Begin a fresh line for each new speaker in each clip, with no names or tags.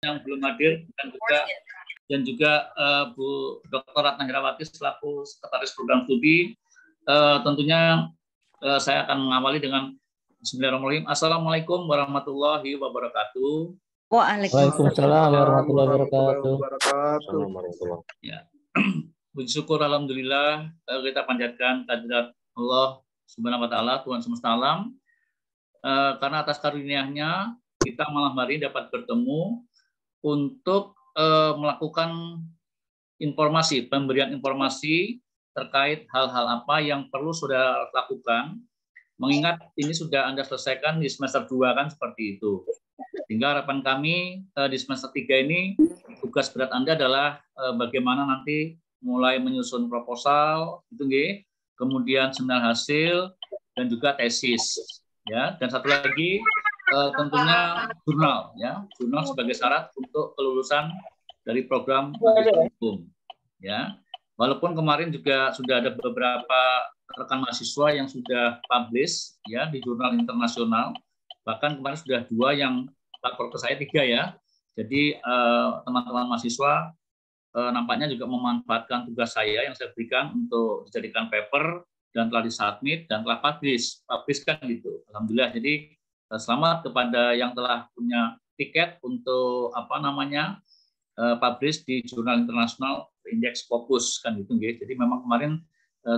yang belum hadir dan juga Bu Dr. Ratna Herawati selaku Sekretaris Program Studi. Tentunya saya akan mengawali dengan Bismillahirrahmanirrahim. Assalamualaikum warahmatullahi wabarakatuh.
Waalaikumsalam warahmatullahi wabarakatuh.
Ya. Puji syukur alhamdulillah kita panjatkan kehadirat Allah Subhanahu wa taala, Tuhan semesta alam. Karena atas karunia-Nya kita malam hari dapat bertemu untuk melakukan pemberian informasi terkait hal-hal apa yang perlu sudah lakukan. Mengingat ini sudah Anda selesaikan di semester 2 kan seperti itu. Sehingga harapan kami di semester 3 ini tugas berat Anda adalah bagaimana nanti mulai menyusun proposal, itu kemudian seminar hasil dan juga tesis, ya. Dan satu lagi tentunya jurnal, ya, jurnal sebagai syarat untuk kelulusan dari program magister hukum, ya. Walaupun kemarin juga sudah ada beberapa rekan mahasiswa yang sudah publish, ya, di jurnal internasional, bahkan kemarin sudah 2 yang lapor ke saya, 3 ya. Jadi teman-teman mahasiswa nampaknya juga memanfaatkan tugas saya yang saya berikan untuk dijadikan paper dan telah disubmit dan telah publish kan gitu. Alhamdulillah. Jadi selamat kepada yang telah punya tiket untuk publish di jurnal internasional Indeks Fokus kan gitu. Jadi memang kemarin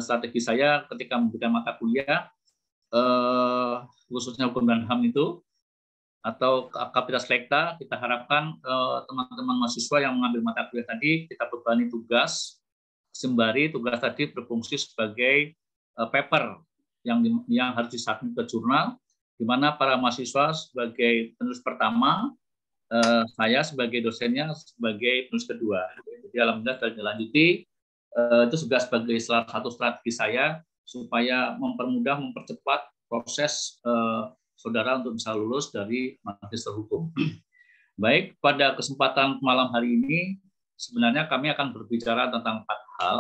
strategi saya ketika memberikan mata kuliah khususnya hukum dan HAM itu atau Kapasitas Lekta, kita harapkan teman-teman mahasiswa yang mengambil mata kuliah tadi kita bebani tugas sembari tugas tadi berfungsi sebagai paper yang harus disubmit ke jurnal, di mana para mahasiswa sebagai penulis pertama, saya sebagai dosennya sebagai penulis kedua. Jadi alhamdulillah telah dilanjuti. Itu juga sebagai salah satu strategi saya supaya mempercepat proses saudara untuk bisa lulus dari magister hukum. Baik, pada kesempatan malam hari ini sebenarnya kami akan berbicara tentang 4 hal.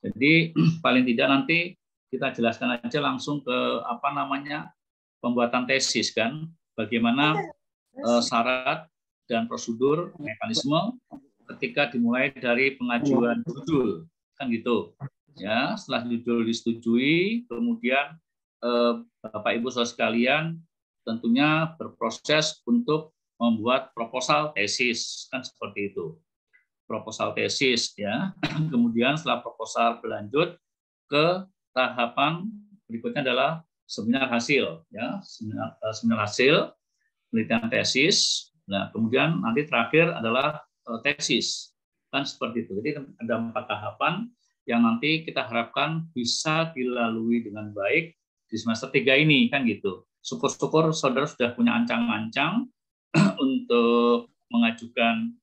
Jadi paling tidak nanti kita jelaskan aja langsung ke pembuatan tesis kan, bagaimana syarat dan prosedur mekanisme ketika dimulai dari pengajuan judul kan gitu ya. Setelah judul disetujui, kemudian Bapak Ibu saudara sekalian tentunya berproses untuk membuat proposal tesis kan seperti itu, proposal tesis ya. Kemudian setelah proposal berlanjut ke tahapan berikutnya adalah seminar hasil ya, seminar hasil penelitian tesis. Nah kemudian nanti terakhir adalah tesis kan seperti itu. Jadi ada 4 tahapan yang nanti kita harapkan bisa dilalui dengan baik di semester 3 ini kan gitu. Syukur-syukur saudara sudah punya ancang-ancang untuk mengajukan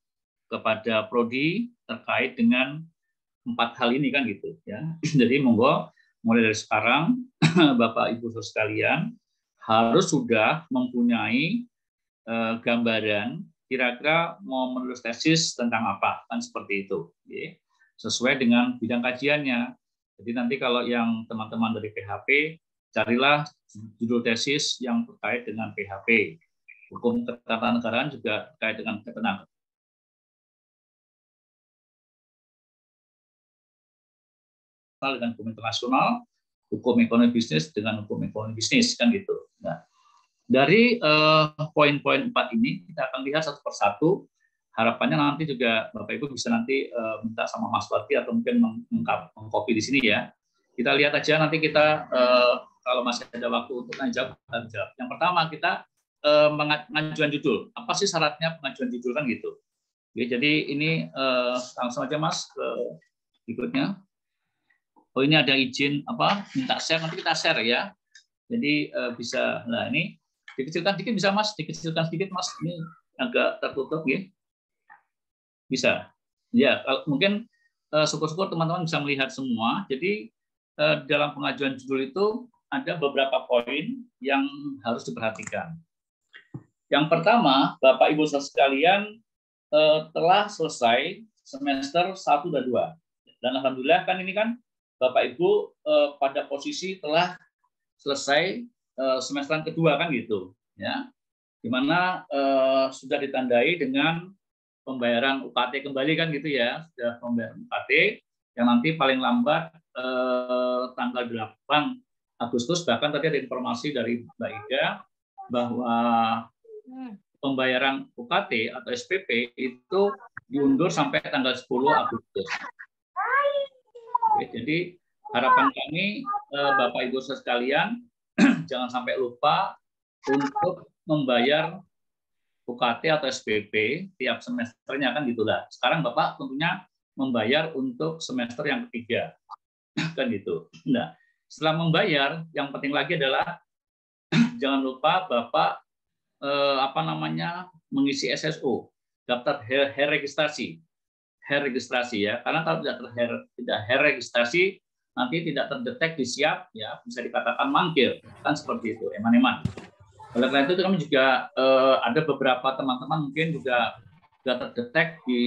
kepada prodi terkait dengan 4 hal ini kan gitu ya. Jadi monggo mulai dari sekarang Bapak Ibu saudara sekalian harus sudah mempunyai gambaran kira-kira mau menulis tesis tentang apa kan seperti itu ya. Sesuai dengan bidang kajiannya. Jadi nanti kalau yang teman-teman dari PHP carilah judul tesis yang terkait dengan PHP. Hukum ketatanegaraan juga terkait dengan ketenagaan dengan hukum internasional, hukum ekonomi bisnis dengan hukum ekonomi bisnis kan gitu. Nah, dari poin-poin 4 ini kita akan lihat satu persatu. Harapannya nanti juga Bapak Ibu bisa nanti minta sama Mas Wati atau mungkin mengcopy di sini ya. Kita lihat aja nanti kita kalau masih ada waktu untuk menjawab. Yang pertama kita pengajuan judul. Apa sih syaratnya pengajuan judul kan gitu. Oke, jadi ini langsung aja Mas ke berikutnya. Oh ini ada izin minta share, nanti kita share ya. Jadi bisa, nah ini dikecilkan sedikit bisa Mas, dikecilkan sedikit Mas, ini agak tertutup ya. Bisa. Ya, mungkin syukur-syukur teman-teman bisa melihat semua. Jadi dalam pengajuan judul itu ada beberapa poin yang harus diperhatikan. Yang pertama, Bapak Ibu sekalian telah selesai semester 1 dan 2. Dan alhamdulillah kan ini kan Bapak Ibu pada posisi telah selesai semester kedua kan gitu, ya, di mana sudah ditandai dengan pembayaran UKT kembali kan gitu ya, sudah pembayaran UKT yang nanti paling lambat tanggal 8 Agustus, bahkan tadi ada informasi dari Mbak Ida bahwa pembayaran UKT atau SPP itu diundur sampai tanggal 10 Agustus. Oke, jadi harapan kami Bapak Ibu sekalian jangan sampai lupa untuk membayar UKT atau SPP tiap semesternya kan gitulah. Sekarang Bapak tentunya membayar untuk semester yang ketiga kan gitu. Nah, setelah membayar, yang penting lagi adalah jangan lupa Bapak mengisi SSO, daftar registrasi ya. Karena kalau tidak registrasi nanti tidak terdetek di siap ya, bisa dikatakan mangkir kan seperti itu, eman-eman. Oleh karena itu kami juga ada beberapa teman-teman mungkin juga terdetek di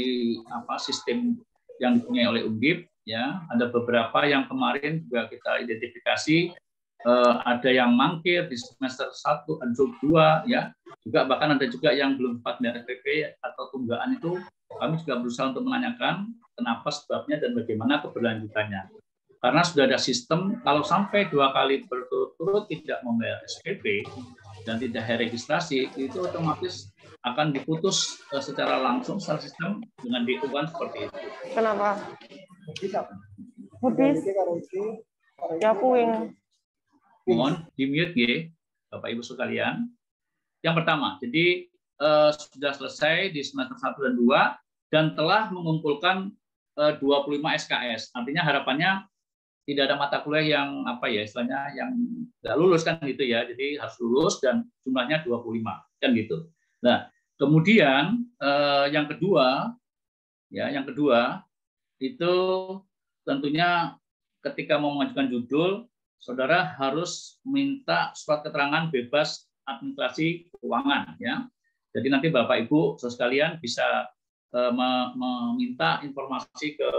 sistem yang dipunyai oleh Undip ya. Ada beberapa yang kemarin juga kita identifikasi ada yang mangkir di semester 1 atau 2 ya. Juga bahkan ada juga yang belum sempat bayar SPP atau tunggakan itu, kami juga berusaha untuk menanyakan kenapa sebabnya dan bagaimana keberlanjutannya. Karena sudah ada sistem kalau sampai 2 kali berturut-turut tidak membayar SPP dan tidak registrasi, itu otomatis akan diputus secara langsung secara sistem dengan diuban seperti itu.
Kenapa? Habis. Ya puing.
Mohon di-mute ya, Bapak Ibu sekalian. Yang pertama, jadi sudah selesai di semester 1 dan 2 dan telah mengumpulkan 25 SKS. Artinya harapannya tidak ada mata kuliah yang istilahnya yang nggak lulus kan gitu ya. Jadi harus lulus dan jumlahnya 25 kan gitu. Nah, kemudian yang kedua itu tentunya ketika mau mengajukan judul, saudara harus minta surat keterangan bebas administrasi keuangan ya. Jadi nanti Bapak Ibu sekalian bisa meminta informasi ke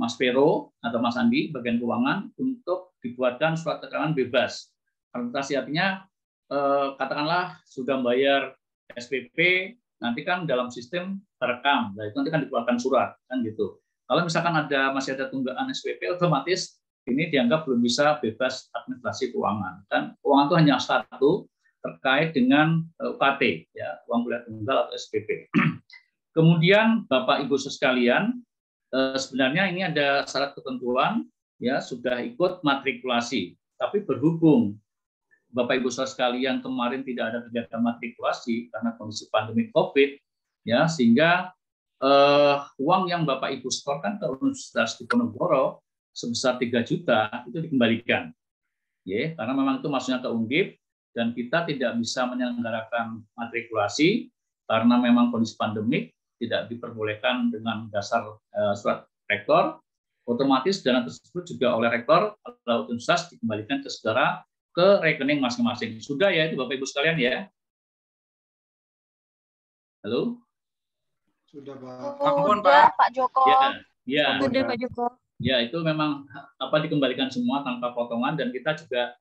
Mas Vero atau Mas Andi bagian keuangan untuk dibuatkan surat keterangan bebas administrasi. Artinya katakanlah sudah membayar SPP, nanti kan dalam sistem terekam, nah itu nanti kan dikeluarkan surat kan gitu. Kalau misalkan masih ada tunggakan SPP, otomatis ini dianggap belum bisa bebas administrasi keuangan. Dan keuangan itu hanya satu terkait dengan UKT, ya, uang kuliah tunggal atau SPP. Kemudian Bapak Ibu sekalian, sebenarnya ini ada syarat ketentuan, ya sudah ikut matrikulasi. Tapi berhubung Bapak Ibu sekalian kemarin tidak ada kegiatan matrikulasi karena kondisi pandemi COVID, ya sehingga uang yang Bapak Ibu setorkan ke Universitas Diponegoro sebesar 3 juta itu dikembalikan, ya karena memang itu maksudnya ke Undip dan kita tidak bisa menyelenggarakan matrikulasi karena memang kondisi pandemik tidak diperbolehkan dengan dasar surat rektor, otomatis dana tersebut juga oleh rektor atau universitas dikembalikan ke saudara ke rekening masing-masing. Sudah ya itu Bapak Ibu sekalian ya. Halo?
Sudah Pak.
Ampun Pak. Pak Joko.
Ya.
Sudah Pak Joko.
Ya itu memang dikembalikan semua tanpa potongan dan kita juga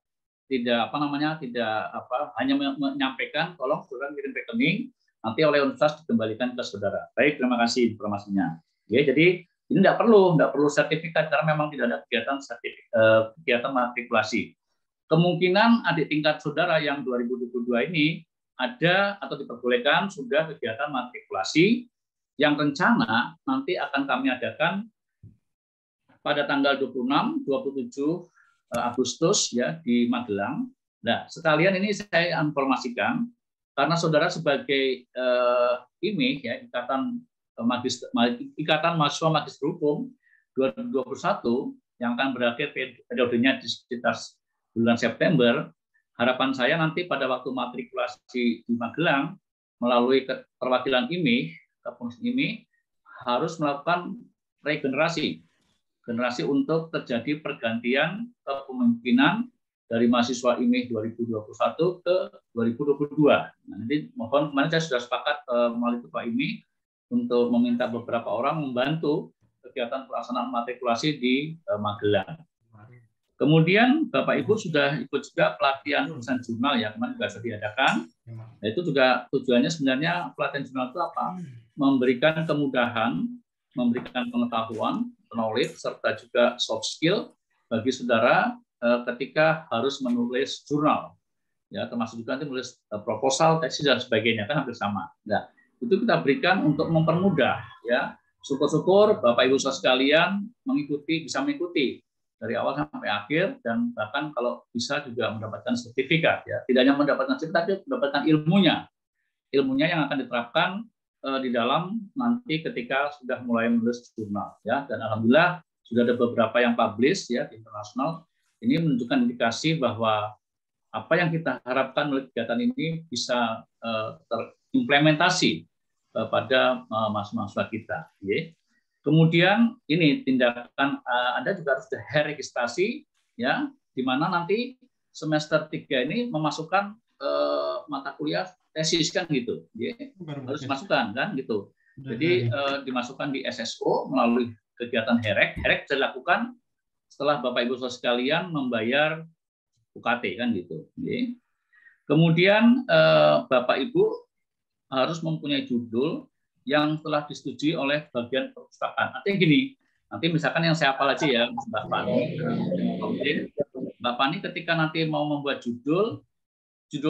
tidak hanya menyampaikan tolong saudara kirim rekening nanti oleh universitas dikembalikan ke saudara. Baik, terima kasih informasinya. Ya, jadi ini tidak perlu sertifikat karena memang tidak ada kegiatan matrikulasi. Kemungkinan adik tingkat saudara yang 2022 ini ada atau diperbolehkan sudah kegiatan matrikulasi yang rencana nanti akan kami adakan pada tanggal 26, 27 Agustus ya di Magelang. Nah, sekalian ini saya informasikan karena saudara sebagai IMI ya Ikatan Mahasiswa Magister Hukum 2021 yang akan berakhir periodenya di sekitar bulan September, harapan saya nanti pada waktu matrikulasi di Magelang melalui perwakilan IMI, kepengurusan IMI harus melakukan regenerasi untuk terjadi pergantian kepemimpinan dari mahasiswa IMI 2021 ke 2022. Nah, nanti mohon kemarin saya sudah sepakat melalui Pak IMI untuk meminta beberapa orang membantu kegiatan pelaksanaan matrikulasi di Magelang. Kemudian Bapak Ibu sudah ikut juga pelatihan tulisan jurnal ya, kemarin juga sudah diadakan. Nah, itu juga tujuannya sebenarnya pelatihan jurnal itu apa? Memberikan kemudahan, memberikan pengetahuan, knowledge, serta juga soft skill bagi saudara ketika harus menulis jurnal. Ya, termasuk juga nanti menulis proposal, tesis dan sebagainya, kan hampir sama. Nah, itu kita berikan untuk mempermudah ya. Syukur-syukur Bapak Ibu sekalian bisa mengikuti dari awal sampai akhir, dan bahkan kalau bisa juga mendapatkan sertifikat ya. Tidak hanya mendapatkan sertifikat, tapi mendapatkan ilmunya yang akan diterapkan di dalam nanti ketika sudah mulai menulis jurnal ya. Dan alhamdulillah sudah ada beberapa yang publish ya di internasional. Ini menunjukkan indikasi bahwa apa yang kita harapkan melalui kegiatan ini bisa terimplementasi pada mahasiswa kita. Ya. Kemudian ini tindakan Anda juga harus registrasi ya, di mana nanti semester 3 ini memasukkan mata kuliah tesis kan gitu. Ya. Harus masukkan kan gitu. Jadi dimasukkan di SSO melalui kegiatan HEREK. HEREK dilakukan setelah Bapak Ibu sekalian membayar UKT kan gitu. Ya. Kemudian Bapak Ibu harus mempunyai judul yang telah disetujui oleh bagian perpustakaan. Artinya gini, nanti misalkan yang saya hafal aja ya, Mbak Fani. Mbak Fani ketika nanti mau membuat judul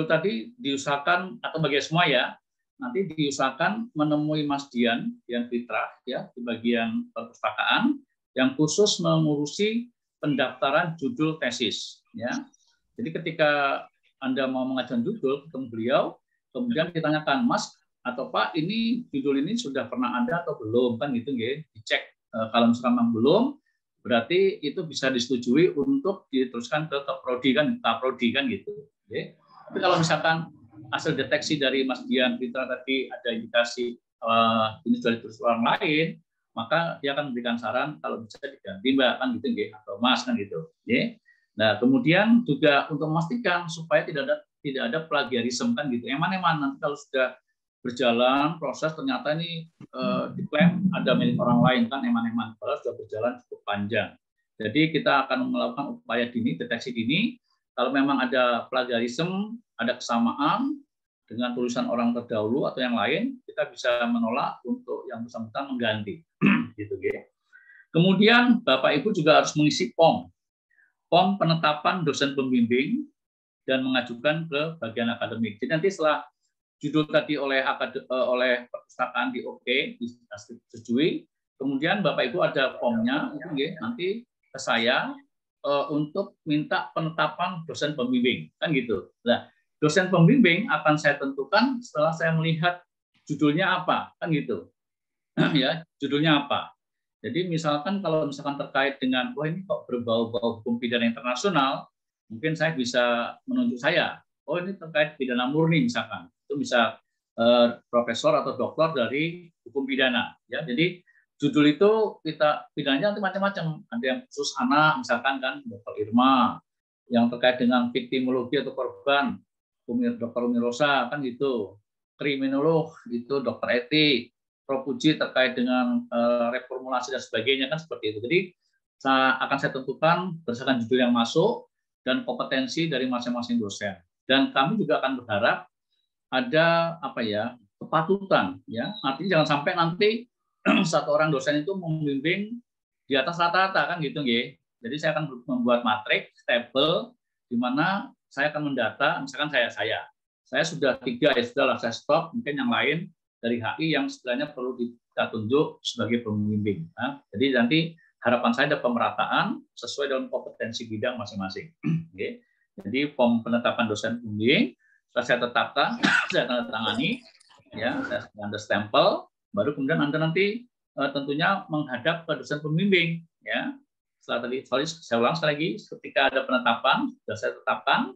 tadi diusahakan, atau bagi semua ya, nanti diusahakan menemui Mas Dian Fitrah ya di bagian perpustakaan yang khusus mengurusi pendaftaran judul tesis ya. Jadi ketika Anda mau mengajukan judul ketemu beliau, kemudian ditanyakan, Mas atau Pak, ini judul ini sudah pernah ada atau belum kan gitu ya, dicek. Kalau misalkan memang belum, berarti itu bisa disetujui untuk diteruskan ke prodi kan, gitu. Ya. Tapi kalau misalkan hasil deteksi dari Mas Dian Fitra tadi ada indikasi ini sudah ditulis orang lain, maka dia akan memberikan saran kalau bisa diganti Mbak kan gitu ya, atau Mas kan gitu. Ya. Nah kemudian juga untuk memastikan supaya tidak ada plagiarisme kan gitu. Eman-eman nanti kalau sudah berjalan proses ternyata ini diklaim ada milik orang lain kan, eman-eman padahal sudah berjalan cukup panjang. Jadi kita akan melakukan upaya dini, deteksi dini. Kalau memang ada plagiarisme, ada kesamaan dengan tulisan orang terdahulu atau yang lain, kita bisa menolak untuk yang bersangkutan mengganti. Gitu ya. Kemudian Bapak Ibu juga harus mengisi POM penetapan dosen pembimbing dan mengajukan ke bagian akademik. Jadi nanti setelah judul tadi oleh perpustakaan di disetujui, kemudian Bapak Ibu ada formnya nanti ke saya untuk minta penetapan dosen pembimbing kan gitu. Nah, dosen pembimbing akan saya tentukan setelah saya melihat judulnya apa kan gitu. Ya, judulnya apa. Jadi misalkan kalau misalkan terkait dengan ini kok berbau-bau hukum pidana internasional, mungkin saya bisa menunjuk saya. Ini terkait pidana murni misalkan. Itu bisa profesor atau doktor dari hukum pidana ya. Jadi judul itu kita pidananya nanti macam-macam, ada yang khusus anak misalkan kan Dr. Irma, yang terkait dengan viktimologi atau korban Dr. Umi Rosa kan gitu, kriminolog itu Dr. Eti, Prof. Puji terkait dengan reformulasi dan sebagainya kan seperti itu. Jadi akan saya tentukan berdasarkan judul yang masuk dan kompetensi dari masing-masing dosen. Dan kami juga akan berharap ada kepatutan ya. Artinya jangan sampai nanti satu orang dosen itu membimbing di atas rata-rata kan gitu nggih. Jadi saya akan membuat matriks tabel di mana saya akan mendata, misalkan saya sudah 3 ya sudahlah saya stop, mungkin yang lain dari HI yang sebenarnya perlu kita tunjuk sebagai pembimbing. Nah, jadi nanti harapan saya ada pemerataan sesuai dengan kompetensi bidang masing-masing. Okay. Jadi POM penetapan dosen pembimbing setelah saya tetapkan, saya tanda tangani, ya, saya Anda stempel, baru kemudian Anda nanti tentunya menghadap ke dosen pembimbing, ya. Setelah tadi, saya ulang sekali lagi, ketika ada penetapan, sudah saya tetapkan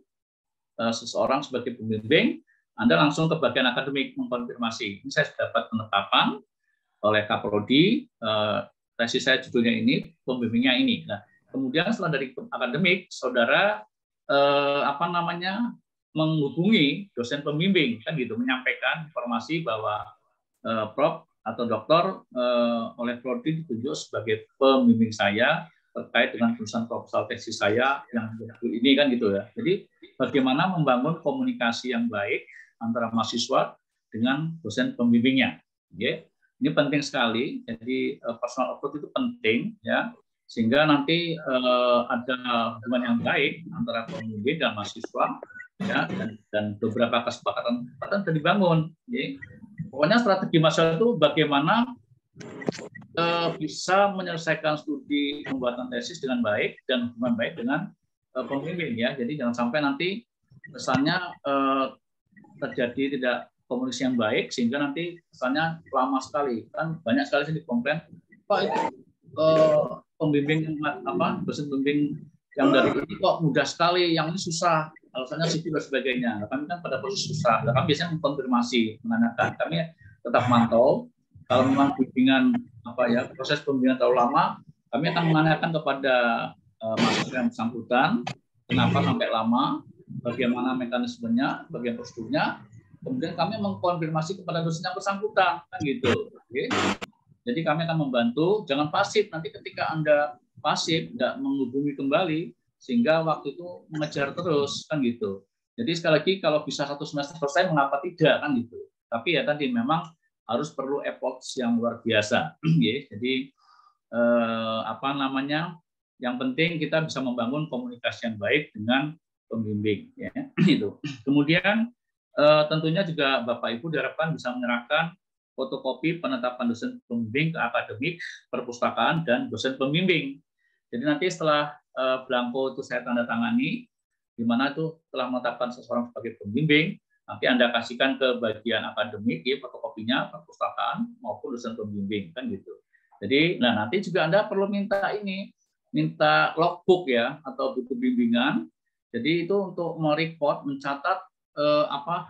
seseorang sebagai pembimbing, Anda langsung ke bagian akademik mengkonfirmasi. Ini saya sudah dapat penetapan oleh Kaprodi, tesis saya judulnya ini, pembimbingnya ini. Nah, kemudian setelah dari akademik, saudara menghubungi dosen pembimbing kan gitu, menyampaikan informasi bahwa Prof atau dokter oleh Prodi ditunjuk sebagai pembimbing saya terkait dengan tulisan proposal tesis saya yang ini kan gitu ya. Jadi bagaimana membangun komunikasi yang baik antara mahasiswa dengan dosen pembimbingnya. Oke. Ini penting sekali. Jadi personal approach itu penting ya, sehingga nanti ada hubungan yang baik antara pembimbing dan mahasiswa ya, dan beberapa kesepakatan sudah dibangun. Oke. Pokoknya strategi mahasiswa itu bagaimana bisa menyelesaikan studi pembuatan tesis dengan baik dan hubungan baik dengan pembimbing ya. Jadi jangan sampai nanti kesannya terjadi tidak komunikasi yang baik sehingga nanti kesannya lama sekali. Kan banyak sekali sih dikomplain, Pak itu pembimbing dosen pembimbing yang dari ini kok mudah sekali, yang ini susah, alasannya sipil dan sebagainya. Kami kan pada posisi susah. Kami biasanya mengkonfirmasi, menanyakan. Kami tetap mantau. Kalau memang bimbingan proses pembimbingan terlalu lama, kami akan menanyakan kepada mahasiswa yang bersangkutan kenapa sampai lama, bagaimana mekanismenya, bagian prosedurnya. Kemudian kami mengkonfirmasi kepada dosen yang bersangkutan, kan gitu. Oke. Jadi kami akan membantu, jangan pasif. Nanti ketika Anda pasif, tidak menghubungi kembali, sehingga waktu itu mengejar terus, kan gitu. Jadi sekali lagi kalau bisa 1 semester selesai, mengapa tidak, kan gitu. Tapi ya tadi memang harus perlu effort yang luar biasa. Jadi yang penting kita bisa membangun komunikasi yang baik dengan pembimbing. Ya. Itu. Kemudian tentunya juga Bapak Ibu diharapkan bisa menyerahkan fotokopi penetapan dosen pembimbing ke akademik, perpustakaan, dan dosen pembimbing. Jadi nanti setelah belangko itu saya tanda tangani, di mana itu telah menetapkan seseorang sebagai pembimbing, nanti Anda kasihkan ke bagian akademik, ya, fotokopinya, perpustakaan, maupun dosen pembimbing, kan gitu. Jadi, nanti juga Anda perlu minta logbook ya, atau buku bimbingan. Jadi itu untuk merecord, mencatat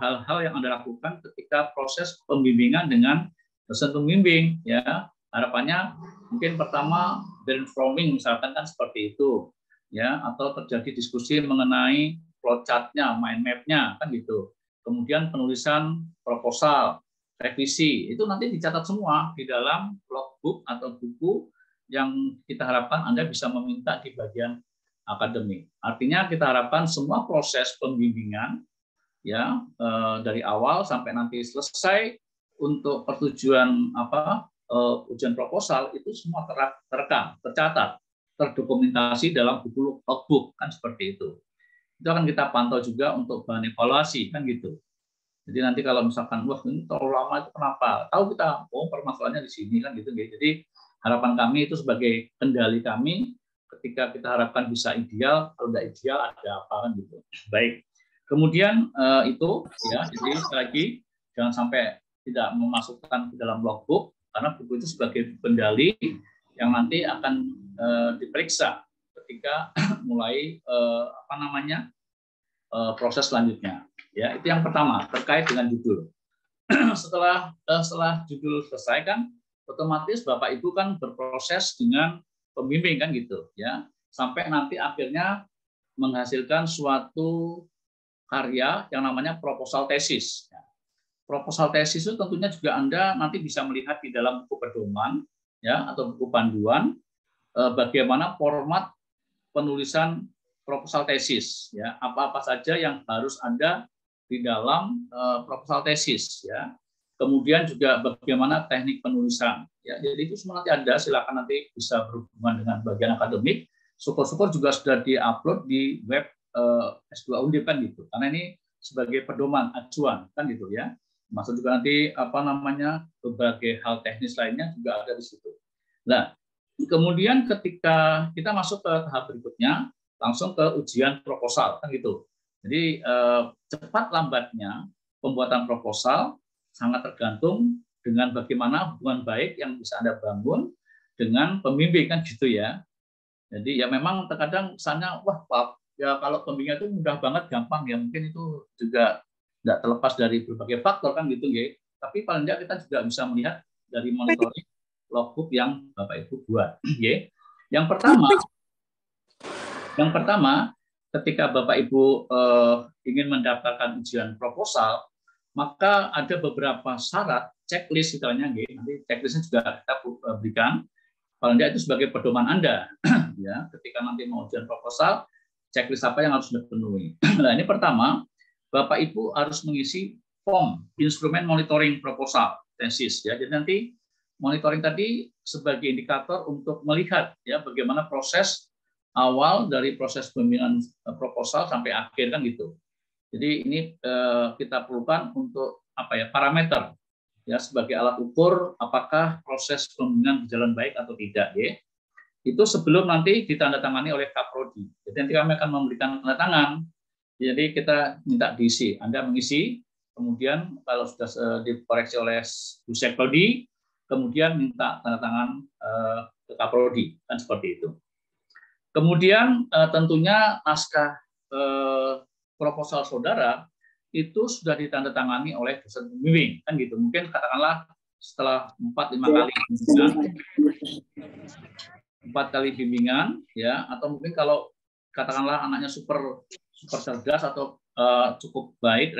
hal-hal yang Anda lakukan ketika proses pembimbingan dengan dosen pembimbing, ya. Harapannya mungkin pertama brainstorming, misalkan kan seperti itu, ya, atau terjadi diskusi mengenai flowchart-nya, mind map-nya, kan gitu. Kemudian penulisan proposal, revisi, itu nanti dicatat semua di dalam logbook atau buku yang kita harapkan Anda bisa meminta di bagian akademik. Artinya kita harapkan semua proses pembimbingan ya dari awal sampai nanti selesai untuk pertujuan ujian proposal itu semua terekam, tercatat, terdokumentasi dalam buku logbook, kan seperti itu. Itu akan kita pantau juga untuk bahan evaluasi, kan gitu. Jadi nanti kalau misalkan wah ini terlalu lama itu kenapa? Tahu kita, permasalahannya di sini, kan gitu. Jadi harapan kami itu sebagai kendali kami ketika kita harapkan bisa ideal, kalau tidak ideal ada apa, kan gitu. Baik. Kemudian itu ya, jadi sekali lagi jangan sampai tidak memasukkan ke dalam logbook karena buku itu sebagai kendali yang nanti akan diperiksa ketika mulai proses selanjutnya. Ya, itu yang pertama terkait dengan judul. Setelah judul selesai kan, otomatis Bapak Ibu kan berproses dengan pembimbing kan gitu, ya, sampai nanti akhirnya menghasilkan suatu karya yang namanya proposal tesis. Proposal tesis itu tentunya juga Anda nanti bisa melihat di dalam buku pedoman, ya, atau buku panduan bagaimana format penulisan proposal tesis, ya, apa-apa saja yang harus ada di dalam proposal tesis, ya. Kemudian juga bagaimana teknik penulisan, ya. Jadi itu semua nanti ada, silakan nanti bisa berhubungan dengan bagian akademik. Syukur-syukur juga sudah diupload di web S2 Undip kan gitu. Karena ini sebagai pedoman acuan kan gitu ya. Maksud juga nanti berbagai hal teknis lainnya juga ada di situ. Nah, kemudian ketika kita masuk ke tahap berikutnya, langsung ke ujian proposal kan gitu. Jadi cepat lambatnya pembuatan proposal sangat tergantung dengan bagaimana hubungan baik yang bisa Anda bangun dengan pembimbing kan gitu ya. Jadi ya memang terkadang kesannya wah Pak, ya kalau pembimbingan itu mudah banget, gampang ya, mungkin itu juga tidak terlepas dari berbagai faktor kan gitu ya. Tapi paling tidak kita juga bisa melihat dari monitoring logbook yang Bapak Ibu buat. Ya. Yang pertama, ketika Bapak Ibu ingin mendaftarkan ujian proposal, maka ada beberapa syarat, checklist istilahnya, nanti checklistnya juga kita berikan, paling tidak itu sebagai pedoman Anda. ya ketika nanti mau ujian proposal, checklist apa yang harus dipenuhi. Nah, ini pertama, Bapak Ibu harus mengisi form instrumen monitoring proposal tesis ya. Jadi nanti monitoring tadi sebagai indikator untuk melihat ya bagaimana proses awal dari proses pembimbingan proposal sampai akhir kan gitu. Jadi ini kita perlukan untuk apa ya parameter ya sebagai alat ukur apakah proses pembimbingan berjalan baik atau tidak ya. Itu sebelum nanti ditandatangani oleh Kaprodi. Jadi nanti kami akan memberikan tanda tangan. Jadi kita minta diisi. Anda mengisi, kemudian kalau sudah dikoreksi oleh Busek Prodi, kemudian minta tanda tangan ke Kaprodi, kan seperti itu. Kemudian tentunya naskah proposal saudara itu sudah ditandatangani oleh dosen pembimbing, kan gitu. Mungkin katakanlah setelah 4-5 kali bimbingan, 4 kali bimbingan, ya, atau mungkin kalau katakanlah anaknya super cerdas atau cukup baik,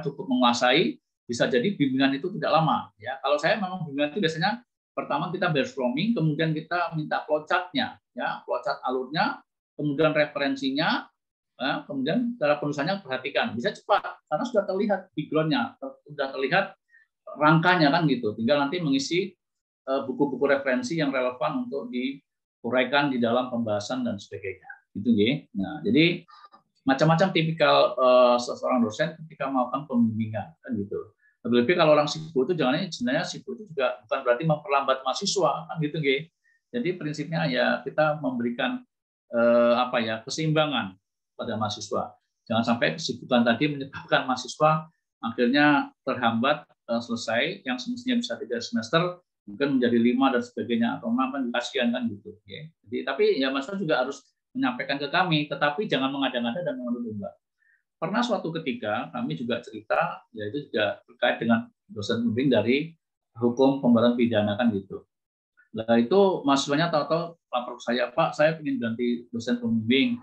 cukup menguasai, bisa jadi bimbingan itu tidak lama. Ya, kalau saya memang bimbingan itu biasanya pertama kita brainstorming, kemudian kita minta flowchart-nya, ya, flowchart alurnya, kemudian referensinya, ya, kemudian cara penulisannya perhatikan, bisa cepat karena sudah terlihat background-nya, sudah terlihat rangkanya kan gitu. Tinggal nanti mengisi buku-buku referensi yang relevan untuk diuraikan di dalam pembahasan dan sebagainya. Gitu ya. Nah, jadi macam-macam tipikal seorang dosen ketika melakukan pembimbingan kan gitu. Lebih-lebih kalau orang sibuk itu sebenarnya sibuk itu juga bukan berarti memperlambat mahasiswa kan gitu ya. Jadi prinsipnya ya kita memberikan keseimbangan pada mahasiswa. Jangan sampai kesibukan tadi menyebabkan mahasiswa akhirnya terhambat selesai yang semestinya bisa 3 semester mungkin menjadi 5 dan sebagainya atau 6 kan kasihan kan gitu ya. Jadi tapi ya mahasiswa juga harus menyampaikan ke kami, tetapi jangan mengada-ngada dan menunda-tunda. Pernah suatu ketika kami juga cerita, yaitu juga terkait dengan dosen pembimbing dari hukum pemberantasan pidana kan gitu. Nah itu mahasiswanya tahu-tahu lapor saya, Pak, saya ingin ganti dosen pembimbing.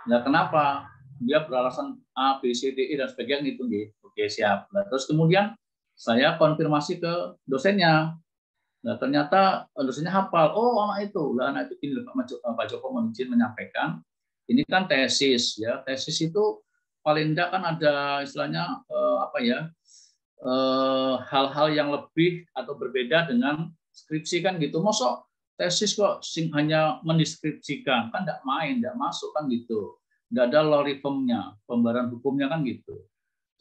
Nah kenapa? Dia beralasan A, B, C, D, E dan sebagainya gitu. Oke siap. Nah, terus kemudian saya konfirmasi ke dosennya. Nah, ternyata dosennya hafal. Oh, anak itu. Lah, anak itu gini, Pak Joko izin menyampaikan. Ini kan tesis, ya. Tesis itu paling tidak kan ada istilahnya hal-hal yang lebih atau berbeda dengan skripsi kan gitu. Mosok tesis kok hanya mendeskripsikan kan tidak main, tidak masuk kan gitu. Tidak ada law reform-nya, pembaharan hukumnya kan gitu.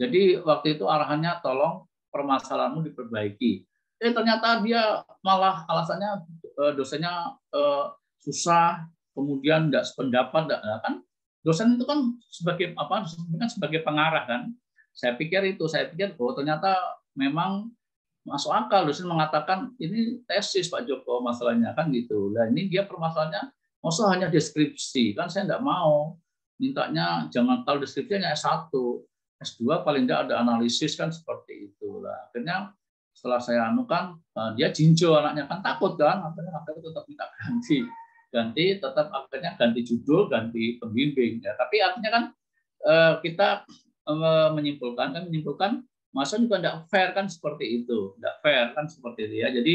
Jadi waktu itu arahannya tolong permasalahanmu diperbaiki. Ternyata dia malah alasannya dosennya susah, kemudian tidak sependapat, kan dosen itu kan sebagai sebagai pengarah kan. Saya pikir ternyata memang masuk akal dosen mengatakan ini tesis Pak Joko masalahnya kan gitu. Nah ini dia permasalahannya, maksudnya hanya deskripsi kan saya tidak mau, mintanya jangan kalau deskripsinya S1, S2 paling tidak ada analisis kan seperti itu. Lah akhirnya setelah saya anukan dia jinjo anaknya kan takut kan, akhirnya tetap minta ganti tetap akhirnya ganti judul, ganti pembimbing ya. Tapi artinya kan kita menyimpulkan masa juga tidak fair kan seperti itu, tidak fair kan seperti itu ya. Jadi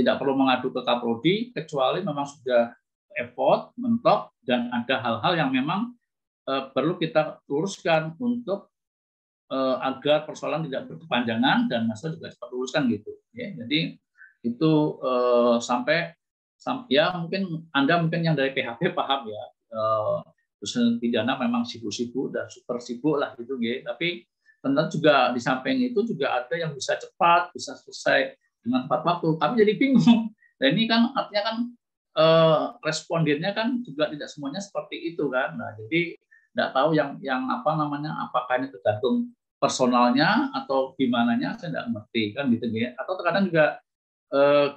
tidak perlu mengadu ke Kaprodi kecuali memang sudah effort mentok dan ada hal-hal yang memang perlu kita luruskan untuk agar persoalan tidak berkepanjangan dan masalah juga cepat luruskan gitu ya. Jadi itu sampai ya mungkin Anda yang dari PHP paham ya, dosen pidana memang sibuk-sibuk dan super sibuk lah gitu ya. Tapi tentu juga di samping itu juga ada yang bisa cepat, bisa selesai dengan tepat waktu. Kami jadi bingung. Dan ini kan artinya kan respondennya kan juga tidak semuanya seperti itu kan. Nah, jadi tidak tahu yang apakah ini tergantung personalnya atau gimananya, saya tidak mengerti kan gitu ya. Atau terkadang juga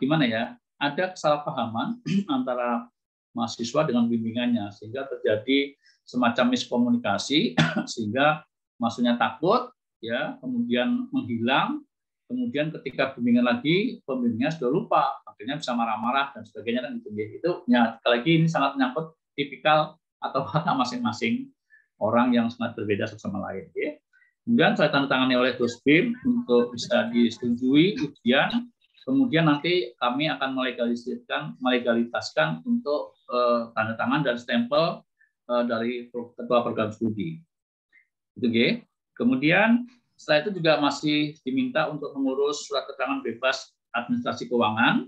gimana ya, ada kesalahpahaman antara mahasiswa dengan bimbingannya sehingga terjadi semacam miskomunikasi sehingga mahasiswanya takut ya, kemudian menghilang, kemudian ketika bimbingan lagi pembimbingnya sudah lupa, akhirnya bisa marah-marah dan sebagainya kan gitu ya. Itu ya sekali lagi ini sangat menyangkut tipikal atau watak masing-masing orang yang sangat berbeda satu sama lain ya. Kemudian saya tanda tangani oleh Dospim untuk bisa disetujui ujian Kemudian nanti kami akan melegalitaskan untuk tanda tangan dan stempel dari ketua program studi. Itu G. Kemudian setelah itu juga masih diminta untuk mengurus surat keterangan bebas administrasi keuangan.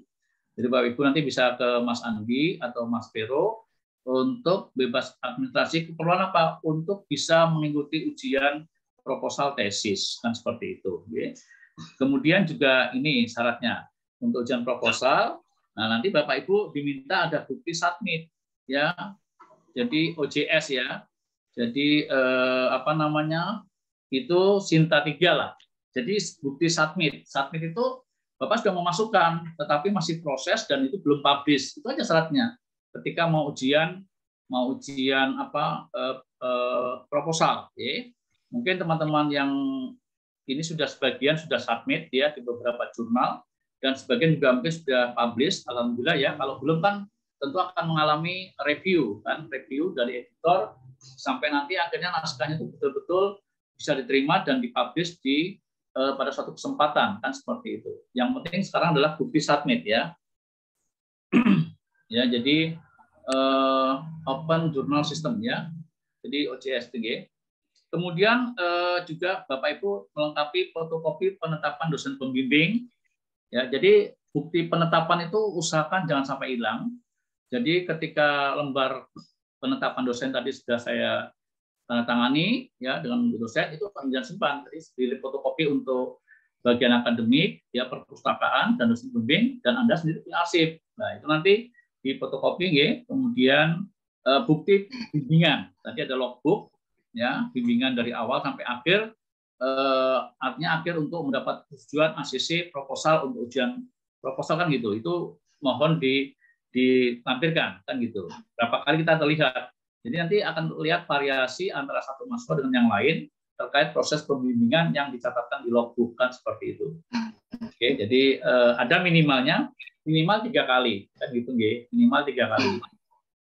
Jadi Bapak Ibu nanti bisa ke Mas Andi atau Mas Vero untuk bebas administrasi. Keperluan apa? Untuk bisa mengikuti ujian proposal tesis, kan seperti itu. G. Kemudian juga ini syaratnya untuk ujian proposal. Nah, nanti Bapak Ibu diminta ada bukti submit ya. Jadi OJS ya. Jadi apa namanya? Itu Sinta 3 lah. Jadi bukti submit. Submit itu Bapak sudah memasukkan, tetapi masih proses dan itu belum publish. Itu aja syaratnya. Ketika mau ujian apa proposal, ya. Mungkin teman-teman yang ini sebagian sudah submit ya di beberapa jurnal dan sebagian juga mungkin sudah publish. Alhamdulillah ya. Kalau belum kan tentu akan mengalami review dari editor sampai nanti akhirnya naskahnya itu betul-betul bisa diterima dan dipublish pada suatu kesempatan, kan seperti itu. Yang penting sekarang adalah bukti submit ya. Ya, jadi Open Journal System ya. Jadi OJS3. Kemudian juga Bapak Ibu melengkapi fotokopi penetapan dosen pembimbing. Ya, jadi bukti penetapan itu usahakan jangan sampai hilang. Jadi ketika lembar penetapan dosen tadi sudah saya tanda tangani ya dengan dosen, itu akan jangan simpan. Jadi di fotokopi untuk bagian akademik, ya perpustakaan dan dosen pembimbing, dan Anda sendiri punya arsip. Nah itu nanti di fotokopi, ya. Kemudian bukti bimbingan. Tadi ada logbook, ya bimbingan dari awal sampai akhir. Artinya akhir untuk mendapat persetujuan ACC proposal untuk ujian proposal kan gitu. Itu mohon ditampilkan kan gitu. Berapa kali kita terlihat. Jadi nanti akan lihat variasi antara satu mahasiswa dengan yang lain terkait proses pembimbingan yang dicatatkan di logbook kan seperti itu. Oke, jadi ada minimal 3 kali kan gitu, minimal 3 kali.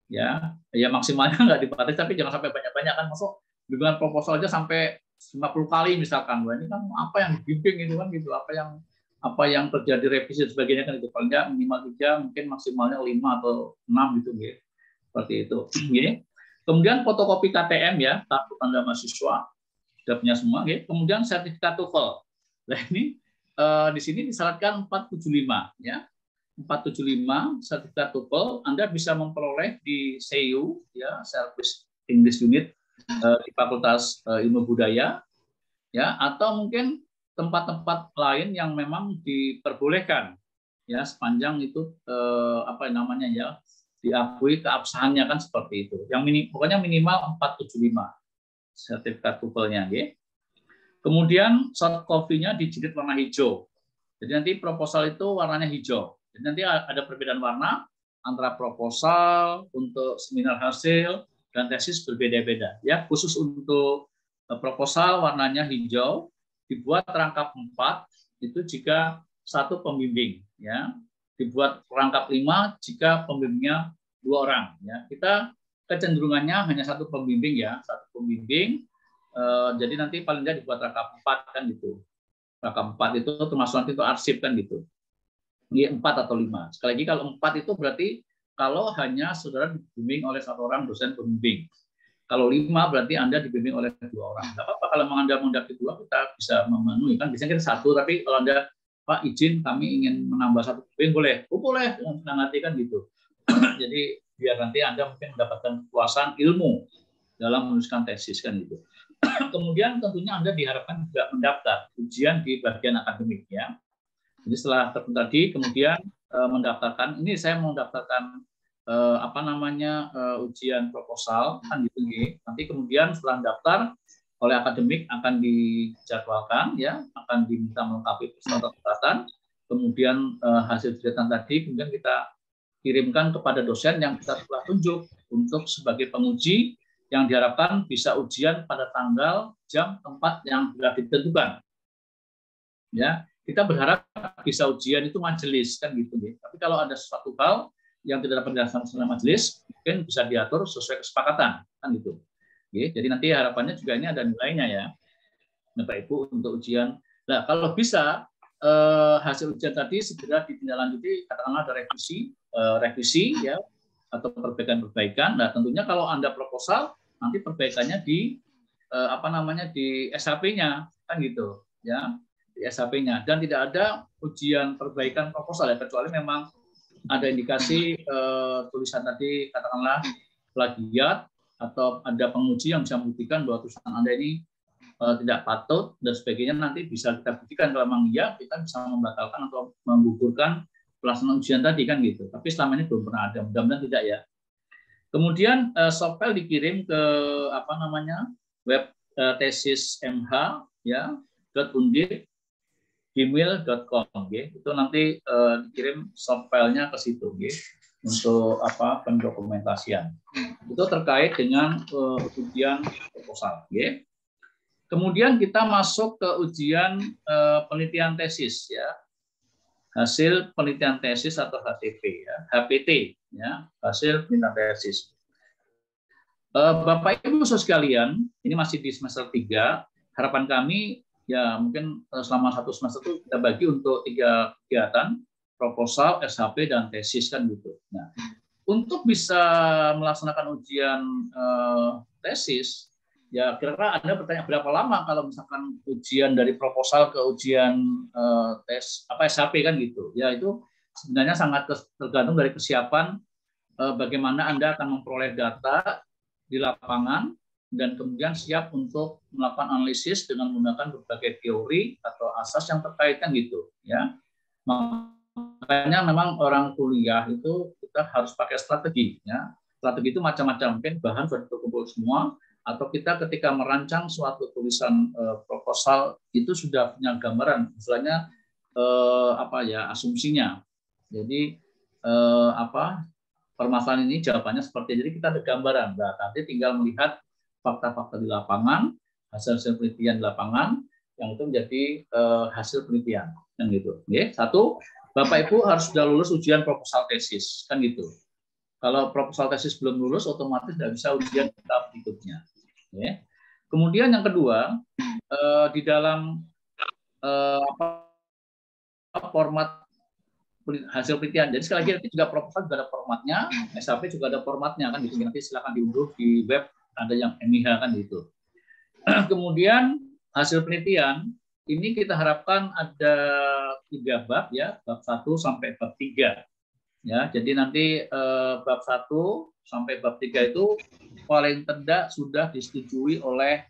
Ya maksimalnya nggak dibatasi, tapi jangan sampai banyak-banyak kan, masuk bimbingan proposal aja sampai 50 kali misalkan. Wah, ini kan apa yang dibimbing itu kan gitu, apa yang terjadi revisi dan sebagainya kan itu. Paling nggak minimal 3, mungkin maksimalnya 5 atau 6 gitu, seperti itu. Kemudian fotokopi KTM ya, kartu tanda mahasiswa sudah punya semua. Kemudian sertifikat TOEFL. Nah ini di sini disyaratkan 475 ya. 475 sertifikat TOEFL Anda bisa memperoleh di CEU ya, Service English Unit di Fakultas Ilmu Budaya ya, atau mungkin tempat-tempat lain yang memang diperbolehkan ya, sepanjang itu apa namanya ya, diakui keabsahannya kan seperti itu. Yang pokoknya minimal 475 sertifikat TOEFL-nya, ya. Kemudian soft copy-nya dijilid warna hijau. Jadi nanti proposal itu warnanya hijau. Jadi nanti ada perbedaan warna antara proposal untuk seminar hasil dan tesis berbeda-beda. Ya, khusus untuk proposal warnanya hijau, dibuat rangkap 4 itu jika 1 pembimbing, ya. Dibuat rangkap 5 jika pembimbingnya 2 orang. Ya, kita kecenderungannya hanya 1 pembimbing ya, 1 pembimbing. Jadi nanti paling tidak dibuat rangkap 4 kan gitu. Rangkap 4 itu termasuk nanti itu arsip kan gitu. Ini 4 atau 5. Sekali lagi kalau 4 itu berarti kalau hanya saudara dibimbing oleh 1 orang dosen pembimbing. Kalau 5 berarti Anda dibimbing oleh 2 orang. Tidak apa-apa kalau Anda mendaki 2 kita bisa memenuhi kan. Biasanya kita 1, tapi kalau Anda Pak izin kami ingin menambah 1 pembimbing boleh. Oh boleh, dengan senang hati kan gitu. Jadi biar nanti Anda mungkin mendapatkan kekuasaan ilmu dalam menuliskan tesis kan gitu. Kemudian tentunya Anda diharapkan juga mendaftar ujian di bagian akademik ya. Jadi setelah tertentu tadi kemudian mendaftarkan, ini saya mau mendaftarkan apa namanya ujian proposal kan gitu. Nanti kemudian setelah daftar oleh akademik akan dijadwalkan ya, akan diminta melengkapi persyaratan, kemudian hasil judatan tadi kemudian kita kirimkan kepada dosen yang kita telah tunjuk untuk sebagai penguji yang diharapkan bisa ujian pada tanggal, jam, tempat yang sudah ditentukan. Ya, kita berharap bisa ujian itu majelis kan gitu ya. Tapi kalau ada sesuatu hal yang tidak dapat dilaksanakan secara majelis, mungkin bisa diatur sesuai kesepakatan kan gitu. Oke, jadi nanti harapannya juga ini ada nilainya ya, Bapak Ibu untuk ujian. Nah kalau bisa hasil ujian tadi segera ditindaklanjuti, katakanlah ada revisi ya atau perbaikan-perbaikan. Nah, tentunya kalau Anda proposal nanti perbaikannya di di SHP-nya kan gitu ya, di SHP-nya, dan tidak ada ujian perbaikan proposal ya, kecuali memang ada indikasi tulisan tadi katakanlah plagiat atau ada penguji yang bisa membuktikan bahwa tulisan Anda ini tidak patut dan sebagainya, nanti bisa kita buktikan. Kalau memang iya, kita bisa membatalkan atau menggugurkan pelaksanaan ujian tadi kan gitu. Tapi selama ini belum pernah ada, mudah-mudahan tidak ya. Kemudian soft file dikirim ke web tesis mh ya .undip gmail.com itu nanti dikirim soft filenya ke situ untuk pendokumentasian. Itu terkait dengan ujian proposal. Kemudian kita masuk ke ujian penelitian tesis ya. Hasil penelitian tesis atau HTP ya, HPT ya, hasil penelitian tesis. Bapak Ibu sekalian, ini masih di semester 3. Harapan kami ya mungkin selama satu semester itu kita bagi untuk 3 kegiatan, proposal, SHP, dan tesis kan gitu. Nah, untuk bisa melaksanakan ujian tesis, ya kira-kira Anda bertanya berapa lama kalau misalkan ujian dari proposal ke ujian SHP kan gitu. Ya itu sebenarnya sangat tergantung dari kesiapan bagaimana Anda akan memperoleh data di lapangan dan kemudian siap untuk melakukan analisis dengan menggunakan berbagai teori atau asas yang terkait kan gitu ya. Makanya memang orang kuliah itu kita harus pakai strategi ya. Strategi itu macam-macam, mungkin bahan sudah terkumpul semua, atau kita ketika merancang suatu tulisan proposal itu sudah punya gambaran, misalnya asumsinya. Jadi permasalahan ini jawabannya seperti, jadi kita ada gambaran. Nah, nanti tinggal melihat fakta-fakta di lapangan, hasil penelitian di lapangan, yang itu menjadi hasil penelitian, kan gitu. Satu, Bapak Ibu harus sudah lulus ujian proposal tesis, kan gitu. Kalau proposal tesis belum lulus, otomatis tidak bisa ujian tahap berikutnya. Kemudian yang kedua, di dalam format hasil penelitian. Jadi sekali lagi nanti juga proposal juga ada formatnya, SHP juga ada formatnya kan gitu. Nanti silakan diunduh di web, ada yang MIH kan gitu. Kemudian hasil penelitian ini kita harapkan ada 3 bab ya, bab 1 sampai bab 3. Ya, jadi nanti bab 1 sampai bab 3 itu paling tidak sudah disetujui oleh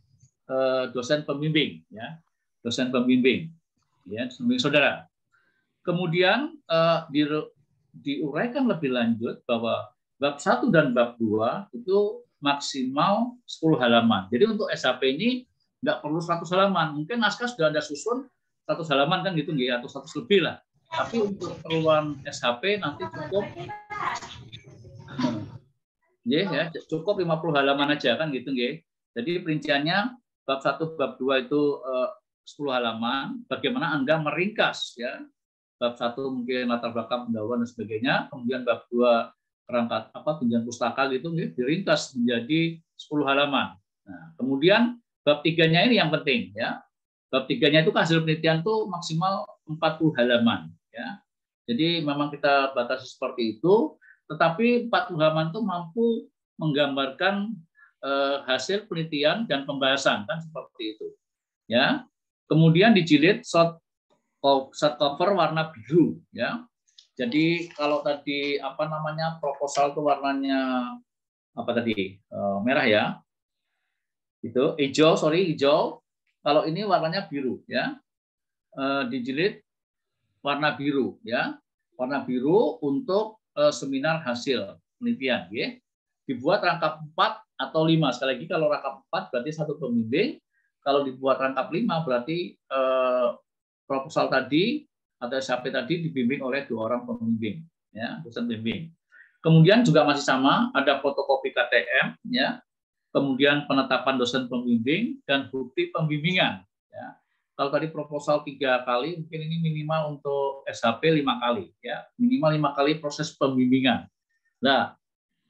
dosen pembimbing ya. Dosen pembimbing ya, pembimbing saudara. Kemudian diuraikan lebih lanjut bahwa bab 1 dan bab 2 itu maksimal 10 halaman. Jadi untuk SHP ini nggak perlu 100 halaman. Mungkin naskah sudah Anda susun 100 halaman kan gitu atau 100 lebih lah. Tapi untuk keperluan SHP nanti cukup 50 halaman aja kan gitu nggih. Jadi perinciannya bab 1 bab 2 itu 10 halaman. Bagaimana Anda meringkas ya. Bab 1 mungkin latar belakang pendahuluan dan sebagainya, kemudian bab 2 perangkat tunjangan pustaka gitu diringkas menjadi 10 halaman. Nah, kemudian bab 3-nya ini yang penting ya. Bab 3-nya itu hasil penelitian tuh maksimal 40 halaman ya. Jadi memang kita batasi seperti itu, tetapi 40 halaman itu mampu menggambarkan hasil penelitian dan pembahasan kan seperti itu. Ya. Kemudian dijilid short cover warna biru ya. Jadi kalau tadi proposal itu warnanya merah ya. Itu hijau. Kalau ini warnanya biru ya. Dijilid warna biru ya. Warna biru untuk seminar hasil penelitian ya. Dibuat rangkap 4 atau 5. Sekali lagi kalau rangkap 4 berarti 1 pembimbing. Kalau dibuat rangkap 5 berarti proposal tadi atau SHP tadi dibimbing oleh 2 orang pembimbing ya, dosen pembimbing. Kemudian juga masih sama, ada fotokopi KTM ya. Kemudian penetapan dosen pembimbing dan bukti pembimbingan ya. Kalau tadi proposal 3 kali, mungkin ini minimal untuk SHP 5 kali ya. Minimal 5 kali proses pembimbingan. Nah,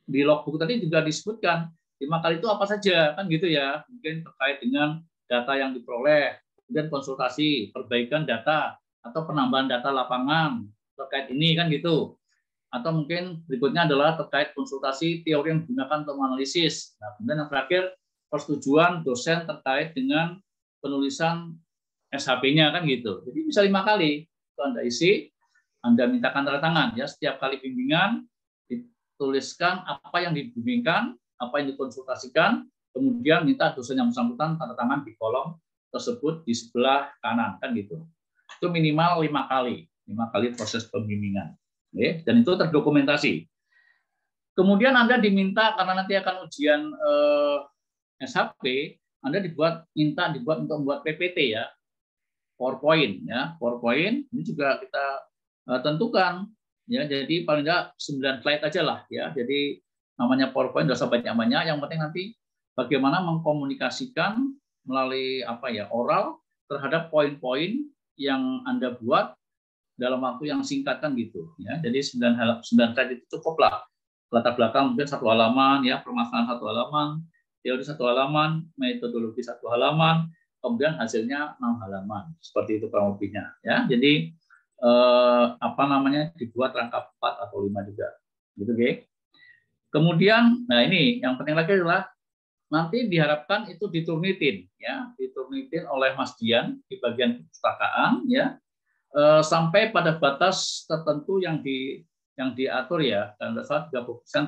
di logbook tadi juga disebutkan 5 kali itu apa saja kan gitu ya. Mungkin terkait dengan data yang diperoleh, kemudian konsultasi, perbaikan data, atau penambahan data lapangan terkait ini kan gitu. Atau mungkin berikutnya adalah terkait konsultasi teori yang digunakan untuk menganalisis. Nah, kemudian yang terakhir persetujuan dosen terkait dengan penulisan SHP-nya kan gitu. Jadi bisa 5 kali itu Anda isi, Anda mintakan tanda tangan ya setiap kali bimbingan dituliskan apa yang dibimbingkan, apa yang dikonsultasikan, kemudian minta dosen yang bersangkutan tanda tangan di kolom tersebut di sebelah kanan kan gitu. Itu minimal 5 kali proses pembimbingan. Oke, dan itu terdokumentasi. Kemudian Anda diminta karena nanti akan ujian SHP, Anda minta dibuat untuk membuat PPT ya, PowerPoint ya, PowerPoint ini juga kita tentukan ya, jadi paling enggak 9 slide aja lah ya. Jadi namanya PowerPoint enggak usah banyak-banyak, yang penting nanti bagaimana mengkomunikasikan melalui oral terhadap poin-poin yang Anda buat dalam waktu yang singkat kan gitu ya. Jadi 9 slide itu cukup lah. Latar belakang mungkin 1 halaman ya, permasalahan 1 halaman, teori 1 halaman, metodologi 1 halaman, kemudian hasilnya 6 halaman. Seperti itu kurang lebihnya ya. Jadi dibuat rangkap 4 atau 5 juga. Gitu, oke. Kemudian nah ini yang penting lagi adalah nanti diharapkan itu diturnitin ya, diturnitin oleh Mas Dian di bagian perpustakaan ya. Sampai pada batas tertentu yang diatur ya, dan 30%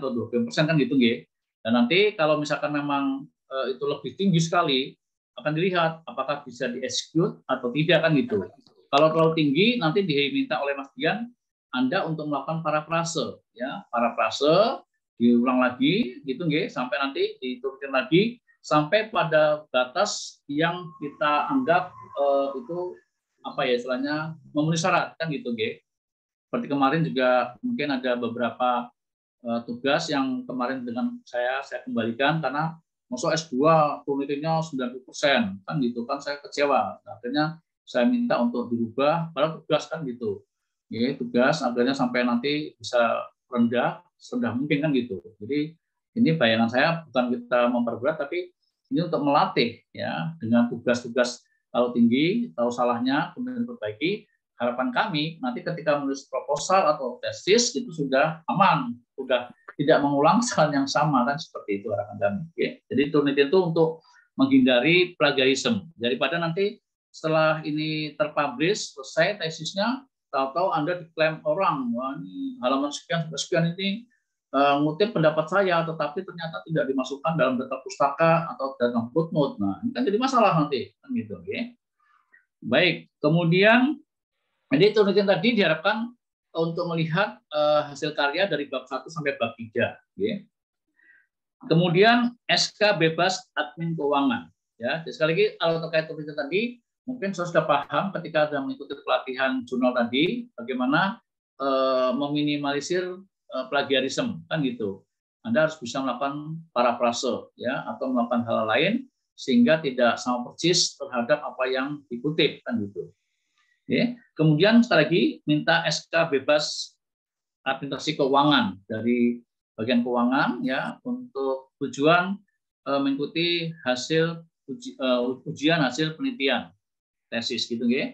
atau 20% kan gitu nggih. Dan nanti kalau misalkan memang itu lebih tinggi sekali, akan dilihat apakah bisa di-execute atau tidak kan gitu. Kalau terlalu tinggi nanti diminta oleh Mas Dian Anda untuk melakukan parafrase ya, parafrase diulang lagi gitu nggih, sampai nanti diturutin lagi sampai pada batas yang kita anggap itu istilahnya memenuhi syarat kan gitu nggih. Seperti kemarin juga mungkin ada beberapa tugas yang kemarin dengan saya kembalikan karena masuk S2 turnitinnya 90% kan gitu kan, saya kecewa. Akhirnya saya minta untuk dirubah pada tugas kan gitu. Ya, tugas akhirnya sampai nanti bisa rendah mungkin kan gitu. Jadi ini bayangan saya bukan kita memperberat, tapi ini untuk melatih ya dengan tugas-tugas. Kalau tinggi, tahu salahnya, kemudian perbaiki. Harapan kami nanti ketika menulis proposal atau tesis itu sudah aman, sudah tidak mengulang kesalahan yang sama kan, seperti itu harapan kami. Oke. Jadi turnitin itu untuk menghindari plagiarisme. Daripada nanti setelah ini terpublish, selesai tesisnya, tahu-tahu Anda diklaim orang, wah ini halaman sekian sampai sekian ini ngutip pendapat saya, tetapi ternyata tidak dimasukkan dalam data pustaka atau dalam footnote. Nah, ini kan jadi masalah nanti, kan gitu, okay? Baik. Kemudian, jadi turnitin tadi diharapkan untuk melihat hasil karya dari bab 1 sampai bab 3. Okay? Kemudian SK bebas admin keuangan. Ya, jadi sekali lagi kalau terkait turnitin tadi, mungkin sudah paham ketika sudah mengikuti pelatihan jurnal tadi, bagaimana meminimalisir plagiarisme kan gitu. Anda harus bisa melakukan parafrase ya, atau melakukan hal lain sehingga tidak sama persis terhadap apa yang dikutip kan gitu. Oke. Kemudian sekali lagi minta SK bebas administrasi keuangan dari bagian keuangan ya, untuk tujuan mengikuti hasil ujian hasil penelitian tesis gitu ya.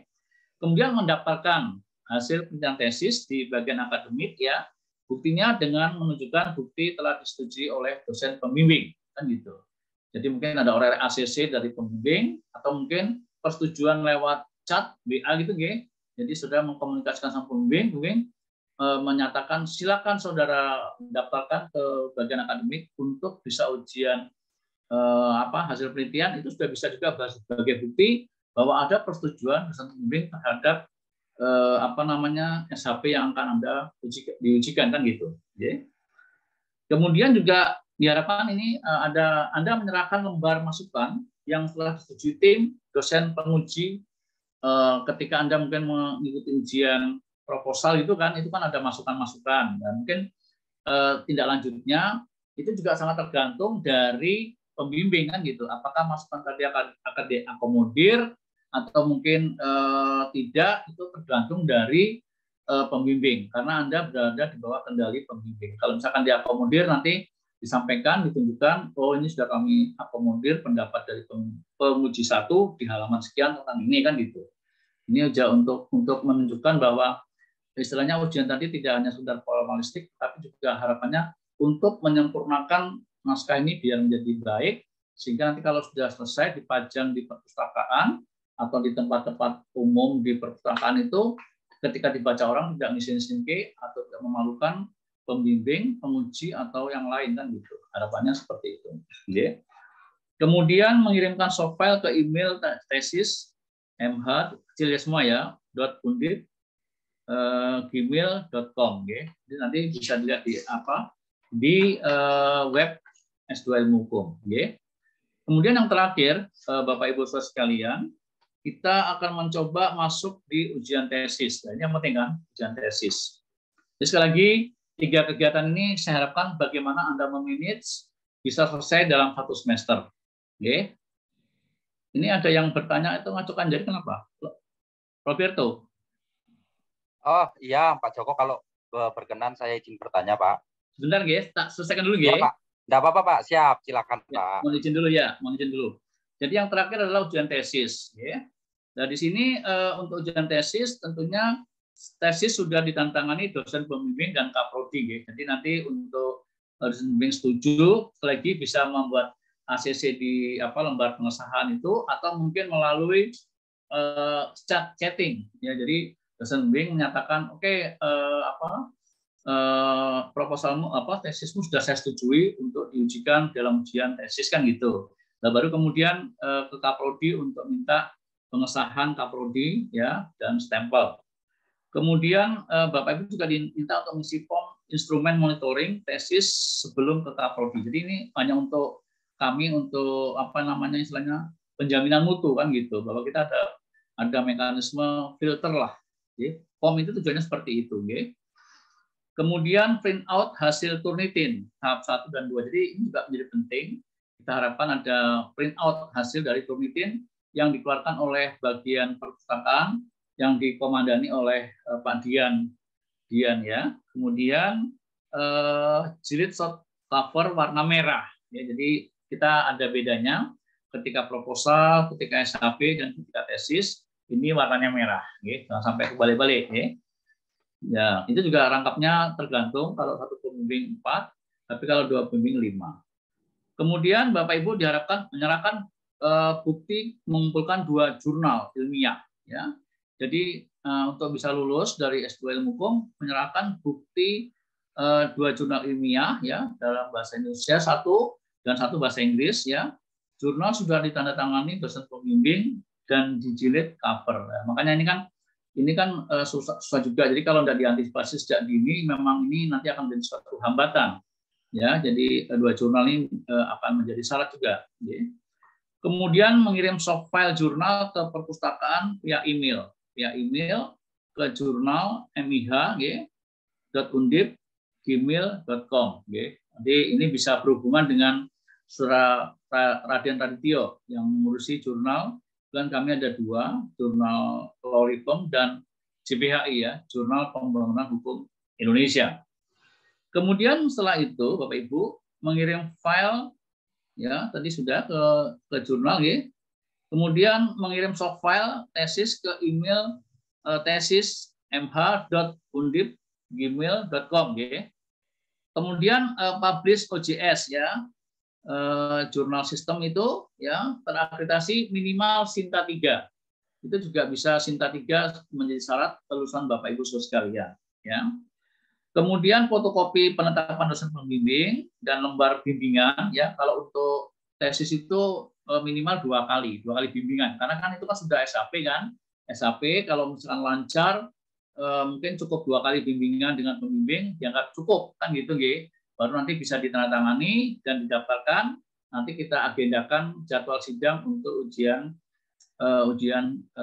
Kemudian mendapatkan hasil penelitian tesis di bagian akademik ya. Buktinya dengan menunjukkan bukti telah disetujui oleh dosen pembimbing kan gitu. Jadi mungkin ada orang ACC dari pembimbing atau mungkin persetujuan lewat chat WA gitu nggih. Jadi sudah mengkomunikasikan sama pembimbing menyatakan silakan saudara daftarkan ke bagian akademik untuk bisa ujian hasil penelitian, itu sudah bisa juga sebagai bukti bahwa ada persetujuan dosen pembimbing terhadap SHP yang akan Anda diujikan kan gitu. Okay. Kemudian juga diharapkan ini Anda menyerahkan lembar masukan yang telah disetujui tim dosen penguji ketika Anda mungkin mengikuti ujian proposal itu kan ada masukan-masukan, dan mungkin tindak lanjutnya itu juga sangat tergantung dari pembimbing kan gitu. Apakah masukan tadi akan diakomodir atau mungkin tidak, itu tergantung dari pembimbing karena Anda berada di bawah kendali pembimbing. Kalau misalkan diakomodir, nanti disampaikan, ditunjukkan, oh ini sudah kami akomodir pendapat dari penguji 1 di halaman sekian tentang ini kan gitu. Ini aja untuk menunjukkan bahwa istilahnya ujian tadi tidak hanya sekedar formalistik, tapi juga harapannya untuk menyempurnakan naskah ini biar menjadi baik, sehingga nanti kalau sudah selesai dipajang di perpustakaan atau di tempat-tempat umum di perpustakaan itu, ketika dibaca orang tidak ngisin-ngisin atau tidak memalukan pembimbing, penguji atau yang lain kan gitu. Harapannya seperti itu. Okay. Kemudian mengirimkan soft file ke email tesis mh kecil ya semua ya .undip gmail.com. Okay. Jadi nanti bisa dilihat di web S2 Ilmu Hukum. Okay. Kemudian yang terakhir, Bapak Ibu Saudara sekalian, kita akan mencoba masuk di ujian tesis. Nah, ini yang penting kan, ujian tesis. Jadi sekali lagi, 3 kegiatan ini saya harapkan bagaimana Anda memanage bisa selesai dalam 1 semester. Okay. Ini ada yang bertanya itu ngacukan jari kenapa? Roberto.
Oh iya Pak Joko, kalau berkenan saya izin bertanya Pak.
Sebentar guys, tak selesaikan dulu
Ya,
guys.
Pak. Nggak apa-apa Pak, siap, silakan
Ya,
Pak.
mohon izin dulu ya, mohon izin dulu. Jadi yang terakhir adalah ujian tesis. Ya. Nah di sini untuk ujian tesis tentunya tesis sudah ditantangani dosen pembimbing dan kaprodi. Ya. Jadi nanti untuk dosen pembimbing setuju, lagi bisa membuat ACC di lembar pengesahan itu, atau mungkin melalui chatting. Ya, jadi dosen pembimbing menyatakan, oke, proposalmu tesismu sudah saya setujui untuk diujikan dalam ujian tesis kan gitu. Nah, baru kemudian ke kaprodi untuk minta pengesahan kaprodi ya dan stempel. Kemudian Bapak Ibu juga diminta untuk mengisi form instrumen monitoring tesis sebelum ke kaprodi. Jadi ini hanya untuk kami untuk istilahnya penjaminan mutu kan gitu, bahwa kita ada mekanisme filter lah. Okay. Form itu tujuannya seperti itu. Okay. Kemudian print out hasil Turnitin tahap 1 dan 2. Jadi ini juga menjadi penting. Kita harapkan ada print out hasil dari Turnitin yang dikeluarkan oleh bagian perpustakaan yang dikomandani oleh Pak Dian ya. Kemudian jilid short cover warna merah. Ya, jadi kita ada bedanya ketika proposal, ketika SHP dan ketika tesis ini warnanya merah. Ya. Jangan sampai kebalik-balik. Ya. Ya, itu juga rangkapnya tergantung, kalau 1 pembimbing 4, tapi kalau 2 pembimbing 5. Kemudian Bapak Ibu diharapkan menyerahkan bukti mengumpulkan 2 jurnal ilmiah. Ya. Jadi untuk bisa lulus dari S2 Ilmu Hukum, menyerahkan bukti 2 jurnal ilmiah ya dalam bahasa Indonesia 1 dan 1 bahasa Inggris ya. Jurnal sudah ditandatangani dosen pembimbing dan dijilid cover. Ya. Makanya ini kan susah juga. Jadi kalau tidak diantisipasi sejak dini, memang ini nanti akan menjadi suatu hambatan. Ya, jadi 2 jurnal ini akan menjadi syarat juga. Ya. Kemudian mengirim soft file jurnal ke perpustakaan via email ke jurnal mih.undip@gmail.com. Jadi ini bisa berhubungan dengan Saudara Raden Radityo yang mengurusi jurnal. Dan kami ada 2, jurnal Law Reform dan JPHI ya, Jurnal Pembangunan Hukum Indonesia. Kemudian setelah itu Bapak Ibu mengirim file ya tadi sudah ke jurnal ya. Kemudian mengirim soft file tesis ke email tesis mh.undip@gmail.com ya. Kemudian publish OJS ya. Jurnal sistem itu ya terakreditasi minimal Sinta 3. Itu juga bisa Sinta 3 menjadi syarat kelulusan Bapak Ibu Saudara sekalian ya. Kemudian fotokopi penetapan dosen pembimbing dan lembar bimbingan ya. Kalau untuk tesis itu minimal 2 kali bimbingan, karena kan itu kan sudah SHP kan. SHP kalau misalkan lancar mungkin cukup 2 kali bimbingan dengan pembimbing, dianggap cukup kan gitu nggih. Baru nanti bisa ditandatangani dan didaftarkan. Nanti kita agendakan jadwal sidang untuk ujian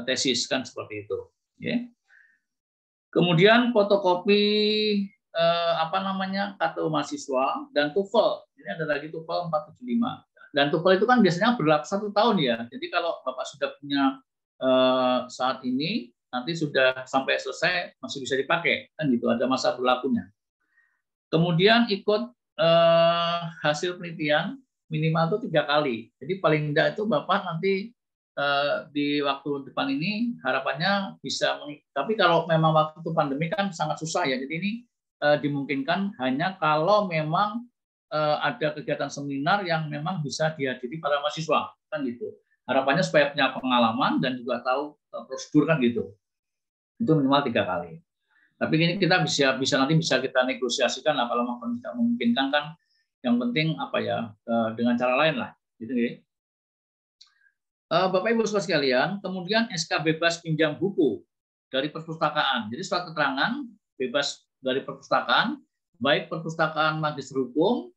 tesis kan seperti itu. Ya. Kemudian fotokopi kartu mahasiswa dan TOEFL. Ini ada lagi TOEFL 475. Dan TOEFL itu kan biasanya berlaku 1 tahun ya. Jadi kalau Bapak sudah punya saat ini, nanti sudah sampai selesai masih bisa dipakai kan gitu. Ada masa berlakunya. Kemudian ikut hasil penelitian minimal itu 3 kali. Jadi paling tidak itu Bapak nanti di waktu depan ini harapannya bisa tapi kalau memang waktu pandemi kan sangat susah ya. Jadi ini dimungkinkan hanya kalau memang ada kegiatan seminar yang memang bisa dihadiri para mahasiswa kan gitu. Harapannya supaya punya pengalaman dan juga tahu prosedur kan gitu. Itu minimal 3 kali. Tapi ini kita bisa nanti bisa kita negosiasikan lah kalau memang tidak memungkinkan kan. Yang penting apa ya dengan cara lain lah gitu ya. Bapak Ibu Saudara sekalian, kemudian SK bebas pinjam buku dari perpustakaan. Jadi surat keterangan bebas dari perpustakaan, baik perpustakaan Magister Hukum,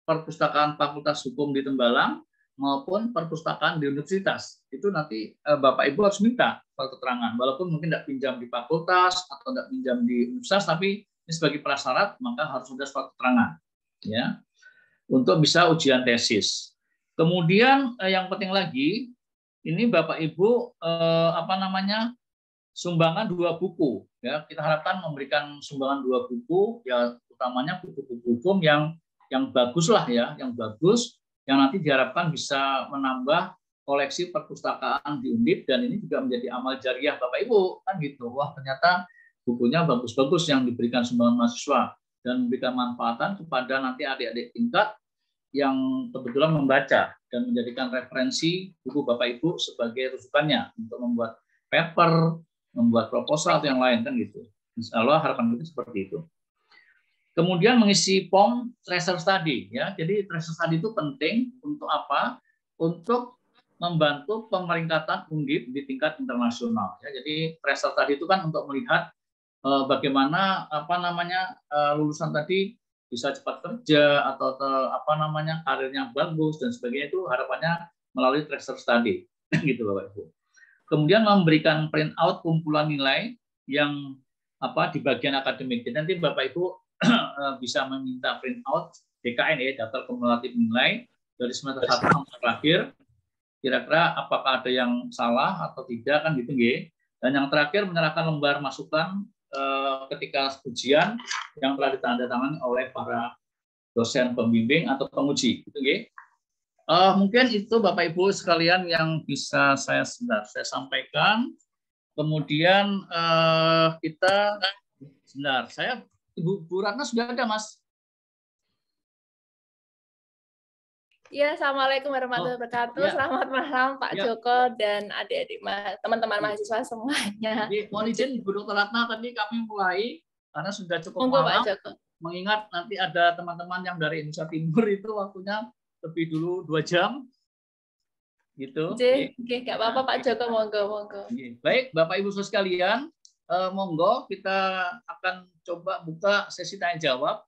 perpustakaan Fakultas Hukum di Tembalang, maupun perpustakaan di universitas. Itu nanti Bapak Ibu harus minta surat keterangan. Walaupun mungkin tidak pinjam di fakultas atau tidak pinjam di universitas, tapi ini sebagai prasyarat maka harus ada surat keterangan, ya, untuk bisa ujian tesis. Kemudian yang penting lagi, ini Bapak Ibu sumbangan 2 buku ya. Kita harapkan memberikan sumbangan 2 buku ya, utamanya buku-buku hukum yang bagus lah ya, yang bagus yang nanti diharapkan bisa menambah koleksi perpustakaan di Undip, dan ini juga menjadi amal jariah Bapak Ibu kan gitu. Wah, ternyata bukunya bagus-bagus yang diberikan sumbangan mahasiswa dan memberikan manfaatan kepada nanti adik-adik tingkat yang kebetulan membaca dan menjadikan referensi buku Bapak Ibu sebagai rujukannya untuk membuat paper, membuat proposal atau yang lain kan gitu. Insya Allah harapan kita seperti itu. Kemudian mengisi form tracer study ya. Jadi tracer study itu penting untuk apa? Untuk membantu pemeringkatan Undip di tingkat internasional ya. Jadi tracer study itu kan untuk melihat bagaimana lulusan tadi bisa cepat kerja atau karirnya bagus dan sebagainya, itu harapannya melalui tracer study gitu Bapak Ibu. Kemudian memberikan print out kumpulan nilai yang di bagian akademik. Jadi nanti Bapak Ibu bisa meminta print out DKN ya, daftar kumulatif nilai dari semester 1 sampai terakhir. Kira-kira apakah ada yang salah atau tidak kan gitu nggih. Dan yang terakhir menyerahkan lembar masukan ketika ujian yang telah ditandatangani oleh para dosen pembimbing atau penguji. Gitu, okay? Mungkin itu Bapak Ibu sekalian yang bisa saya sampaikan. Kemudian kita saya Bu Ratna sudah ada, Mas?
Ya, Assalamualaikum warahmatullahi wabarakatuh.
Ya.
Selamat malam Pak Joko dan adik-adik teman-teman mahasiswa semuanya.
Jadi, mohon izin Bu Dr. Ratna, tadi kami mulai karena sudah cukup
Monggo,
malam.
Pak Joko.
Mengingat nanti ada teman-teman yang dari Indonesia Timur itu waktunya lebih dulu 2 jam. Gitu.
Oke, nggak apa-apa Pak Joko, monggo.
Baik, Bapak Ibu Saudara sekalian, monggo kita akan coba buka sesi tanya jawab.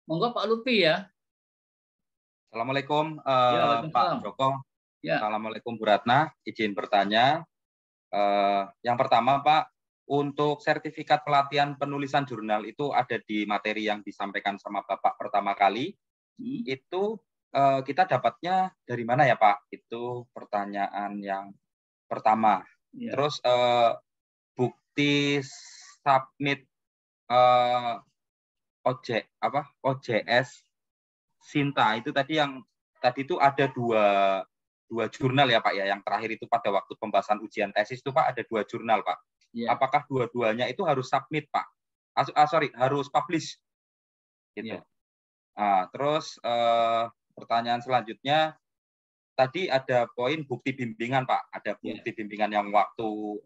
Monggo Pak Lutfi ya.
Assalamualaikum
Ya,
Pak Joko.
Ya.
Assalamualaikum Bu Ratna. Izin bertanya. Yang pertama Pak, untuk sertifikat pelatihan penulisan jurnal itu ada di materi yang disampaikan sama Bapak pertama kali. Itu kita dapatnya dari mana ya Pak? Itu pertanyaan yang pertama. Ya. Terus bukti submit OJS Sinta itu tadi itu ada dua jurnal ya Pak ya. Yang terakhir itu pada waktu pembahasan ujian tesis itu Pak ada 2 jurnal Pak. Ya. Apakah dua-duanya itu harus submit Pak? Harus publish gitu. Ya. Terus pertanyaan selanjutnya tadi ada poin bukti bimbingan Pak. Ada bukti bimbingan yang waktu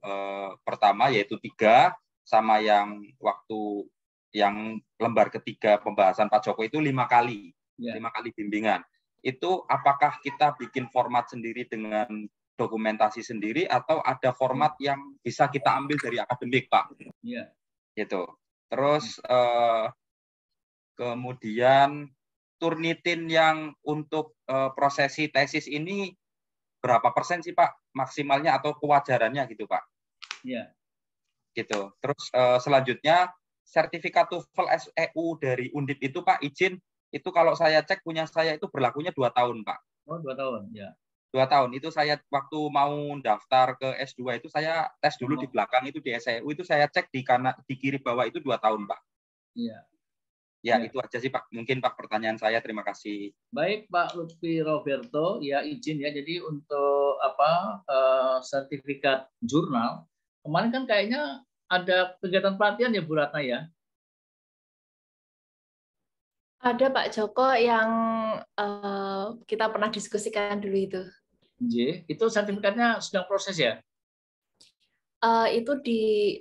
pertama yaitu 3 sama yang waktu yang lembar ketiga pembahasan Pak Joko itu 5 kali. 5 kali bimbingan. Itu apakah kita bikin format sendiri dengan dokumentasi sendiri atau ada format yang bisa kita ambil dari akademik, Pak? Iya. Gitu. Terus kemudian Turnitin yang untuk prosesi tesis ini berapa persen sih, Pak? Maksimalnya atau kewajarannya gitu, Pak? Iya. Gitu. Terus selanjutnya sertifikat TOEFL SEU dari Undip itu, Pak, izin itu kalau saya cek punya saya itu berlakunya 2 tahun, Pak. Oh, 2 tahun, ya. 2 tahun. Itu saya waktu mau daftar ke S2 itu saya tes dulu di belakang itu di SEU itu saya cek di kiri bawah itu 2 tahun, Pak. Iya. Ya, itu aja sih Pak. Mungkin Pak pertanyaan saya. Terima kasih.
Baik Pak Lutfi Roberto, ya izin ya. Jadi untuk sertifikat jurnal, kemarin kan kayaknya ada kegiatan pelatihan ya Bu Ratna ya?
Ada Pak Joko yang kita pernah diskusikan dulu itu.
Itu sertifikatnya sedang proses ya?
Itu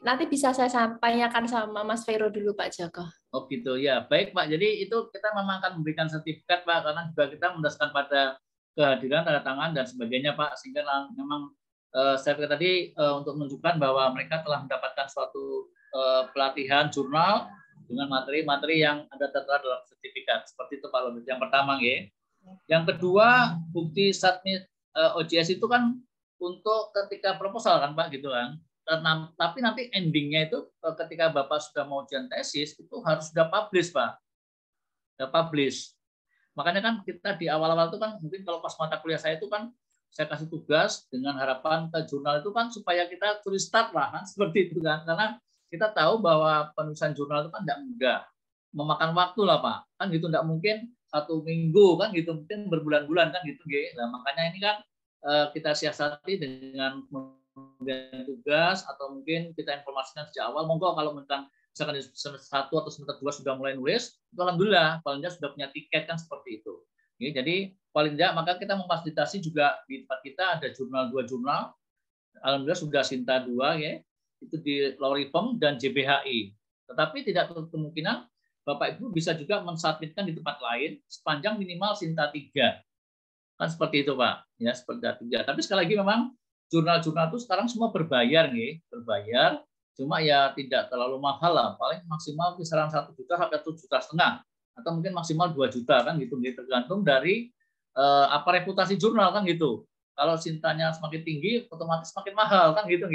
nanti bisa saya sampaikan sama Mas Vero dulu Pak Joko.
Oh gitu ya, baik Pak. Jadi itu kita memang akan memberikan sertifikat Pak, karena juga kita mendasarkan pada kehadiran tanda tangan dan sebagainya Pak, sehingga memang sertifikat tadi untuk menunjukkan bahwa mereka telah mendapatkan suatu pelatihan jurnal dengan materi-materi yang ada tertera dalam sertifikat. Seperti itu Pak Lobet. Yang pertama ya. Yang kedua, bukti submit OJS itu kan untuk ketika proposal kan Pak gitu kan. Tapi nanti endingnya itu ketika Bapak sudah mau ujian tesis itu harus sudah publish Pak, sudah publish. Makanya kan kita di awal-awal itu kan mungkin kalau pas mata kuliah saya itu kan saya kasih tugas dengan harapan ke jurnal itu kan supaya kita tulis start lah kan, seperti itu kan, karena kita tahu bahwa penulisan jurnal itu kan tidak mudah, memakan waktu lah Pak, kan gitu, tidak mungkin 1 minggu kan gitu, mungkin berbulan-bulan kan gitu. Nah, makanya ini kan kita siasati dengan pemberian tugas atau mungkin kita informasikan sejak awal. Monggo kalau misalkan di semester 1 atau semester 2 sudah mulai nulis, itu alhamdulillah paling tidak sudah punya tiket kan, seperti itu. Jadi paling tidak maka kita memfasilitasi juga di tempat kita ada jurnal 2 jurnal. Alhamdulillah sudah Sinta 2 ya. Itu di Lorifem dan JBHI. Tetapi tidak tertutup kemungkinan Bapak Ibu bisa juga mensubmitkan di tempat lain sepanjang minimal Sinta 3. Kan seperti itu Pak. Ya, seperti 3. Tapi sekali lagi memang jurnal-jurnal itu sekarang semua berbayar nih, berbayar. Cuma ya tidak terlalu mahal lah, paling maksimal kisaran 1 juta sampai 1,5 juta, atau mungkin maksimal 2 juta kan gitu, tergantung dari reputasi jurnal kan gitu. Kalau Sintanya semakin tinggi, otomatis semakin mahal kan gitu,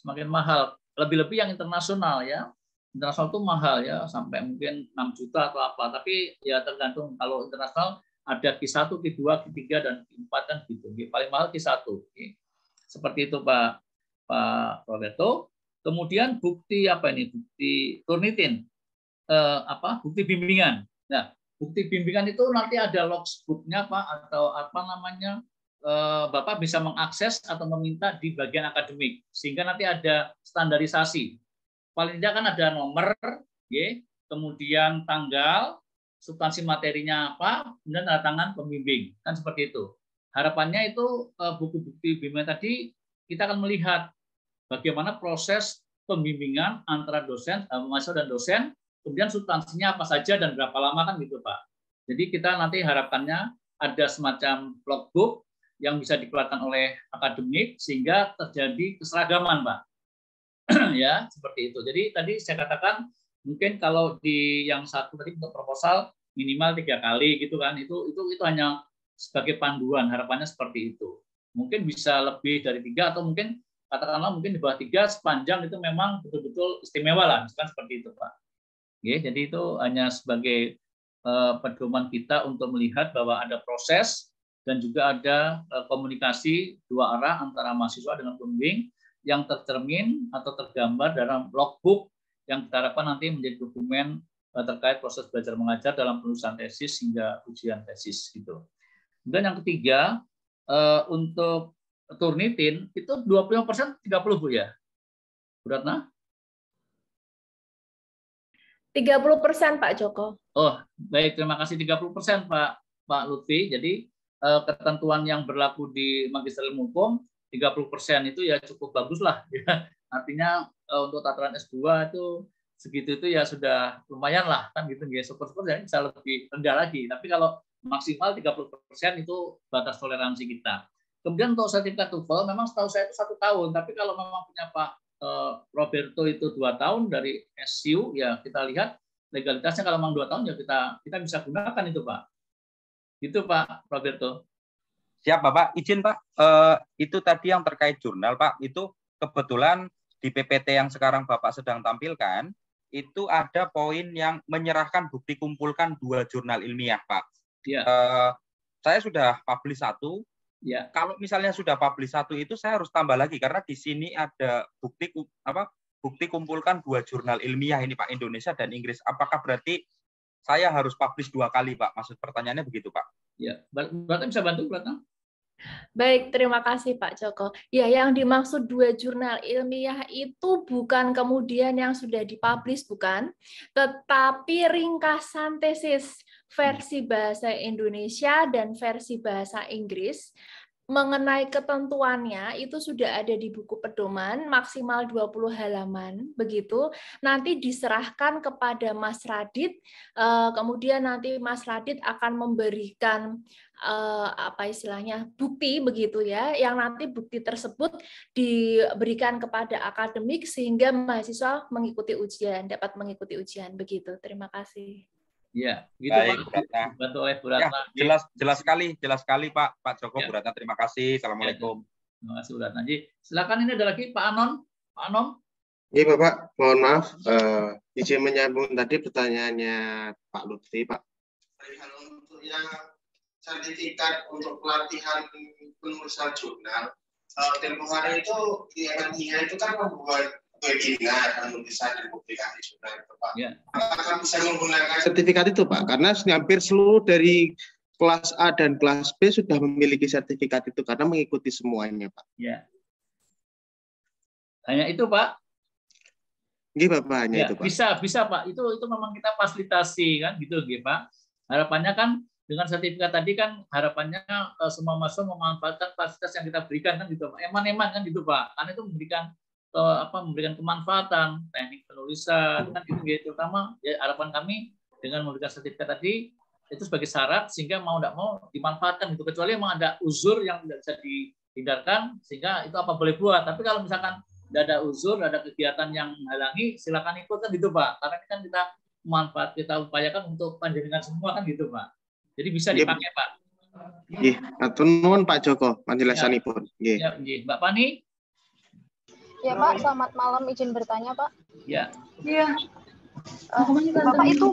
semakin mahal. Lebih-lebih yang internasional ya, internasional itu mahal ya, sampai mungkin 6 juta atau apa. Tapi ya tergantung, kalau internasional ada Q1, Q2, Q3 dan Q4 kan gitu. Paling mahal Q1. Seperti itu Pak Roberto. Kemudian bukti apa ini? Bukti Turnitin. Bukti bimbingan. Nah, bukti bimbingan itu nanti ada logbooknya Pak, atau apa namanya, Bapak bisa mengakses atau meminta di bagian akademik, sehingga nanti ada standarisasi. Paling tidak kan ada nomor, kemudian tanggal, substansi materinya apa, kemudian tanda tangan pembimbing, kan seperti itu. Harapannya itu buku-bukti bimbingan tadi kita akan melihat bagaimana proses pembimbingan antara dosen, mahasiswa dan dosen, kemudian substansinya apa saja dan berapa lama kan gitu Pak. Jadi kita nanti harapannya ada semacam logbook yang bisa dikeluarkan oleh akademik sehingga terjadi keseragaman Pak. Ya, seperti itu. Jadi tadi saya katakan mungkin kalau di yang satu tadi untuk proposal minimal 3 kali gitu kan, itu hanya sebagai panduan, harapannya seperti itu. Mungkin bisa lebih dari 3 atau mungkin katakanlah mungkin di bawah 3 sepanjang itu memang betul-betul istimewa lah, misalkan seperti itu Pak. Jadi itu hanya sebagai pedoman kita untuk melihat bahwa ada proses dan juga ada komunikasi 2 arah antara mahasiswa dengan pembimbing yang tercermin atau tergambar dalam logbook yang kita harapkan nanti menjadi dokumen terkait proses belajar mengajar dalam penulisan tesis hingga ujian tesis gitu. Dan yang ketiga, untuk Turnitin itu 25% 30 Bu ya? Bu Ratna?
30% Pak Joko.
Oh, baik, terima kasih 30% Pak Lutfi. Jadi ketentuan yang berlaku di Magister Ilmu Hukum 30% itu ya cukup bagus lah ya. Artinya untuk tataran S2 itu segitu itu ya sudah lumayan lah kan gitu ya. Syukur-syukur ya bisa lebih rendah lagi. Tapi kalau maksimal 30% itu batas toleransi kita. Kemudian untuk sertifikat TOEFL memang setahu saya itu 1 tahun, tapi kalau memang punya Pak Roberto itu 2 tahun dari SU, ya kita lihat legalitasnya kalau memang 2 tahun ya kita bisa gunakan itu Pak. Itu Pak Roberto.
Siap Bapak, izin Pak, itu tadi yang terkait jurnal Pak, itu kebetulan di PPT yang sekarang Bapak sedang tampilkan, itu ada poin yang menyerahkan bukti kumpulkan 2 jurnal ilmiah Pak.
Ya.
Saya sudah publish 1.
Ya.
Kalau misalnya sudah publish 1 itu saya harus tambah lagi karena di sini ada bukti kumpulkan 2 jurnal ilmiah ini Pak, Indonesia dan Inggris. Apakah berarti saya harus publish 2 kali, Pak. Maksud pertanyaannya begitu, Pak.
Ya, Berarti bisa bantu, Berarti?
Baik, terima kasih Pak Joko. Ya, yang dimaksud 2 jurnal ilmiah itu bukan kemudian yang sudah dipublish, bukan, tetapi ringkasan tesis versi bahasa Indonesia dan versi bahasa Inggris. Mengenai ketentuannya itu sudah ada di buku pedoman maksimal 20 halaman begitu, nanti diserahkan kepada Mas Radit, kemudian nanti Mas Radit akan memberikan apa istilahnya bukti begitu ya, yang nanti bukti tersebut diberikan kepada akademik sehingga mahasiswa mengikuti ujian, dapat mengikuti ujian begitu. Terima kasih.
Ya, gitu
Baik,
Pak. Bantu oleh Bu Ratna.
Ya, jelas sekali Pak Joko,
Ya.
Bu Ratna. Terima kasih. Assalamualaikum.
Terima kasih Bu Ratna. Silakan, ini ada lagi Pak Anon. Pak Anon.
Iya Bapak, mohon maaf, izin menyambung tadi pertanyaannya Pak Lutfi, Pak. Untuk yang sertifikat untuk pelatihan penulisan jurnal, tempoh hari itu IMNIA itu kan membuat webinar penulisan dan publikasi jurnal itu, Pak.
Ya.
Apakah bisa menggunakan sertifikat itu, Pak? Karena hampir seluruh dari kelas A dan kelas B sudah memiliki sertifikat itu karena mengikuti semuanya, Pak.
Ya. Hanya itu, Pak.
Nggih, Bapak, hanya
Ya,
itu, Pak.
bisa Pak. Itu memang kita fasilitasi kan gitu, nggih, Pak. Harapannya kan dengan sertifikat tadi kan harapannya semua mahasiswa memanfaatkan fasilitas yang kita berikan kan gitu, Pak. Eman-eman kan gitu, Pak. Karena itu memberikan kemanfaatan teknik penulisan kan gitu, terutama ya harapan kami dengan memberikan sertifikat tadi itu sebagai syarat sehingga mau tidak mau dimanfaatkan gitu, kecuali memang ada uzur yang tidak bisa dihindarkan sehingga itu apa boleh buat. Tapi kalau misalkan tidak ada uzur, tidak ada kegiatan yang menghalangi, silakan ikut kan gitu, Pak. Karena ini kan kita upayakan untuk panjenengan semua kan gitu, Pak. Jadi bisa dipakai, Pak.
Nggih, atur nuwun Pak Joko penjelasanipun. Nggih.
Ya, nggih. Mbak Pani?
Ya Pak, selamat malam, izin bertanya Pak.
Ya.
Iya. Bapak, itu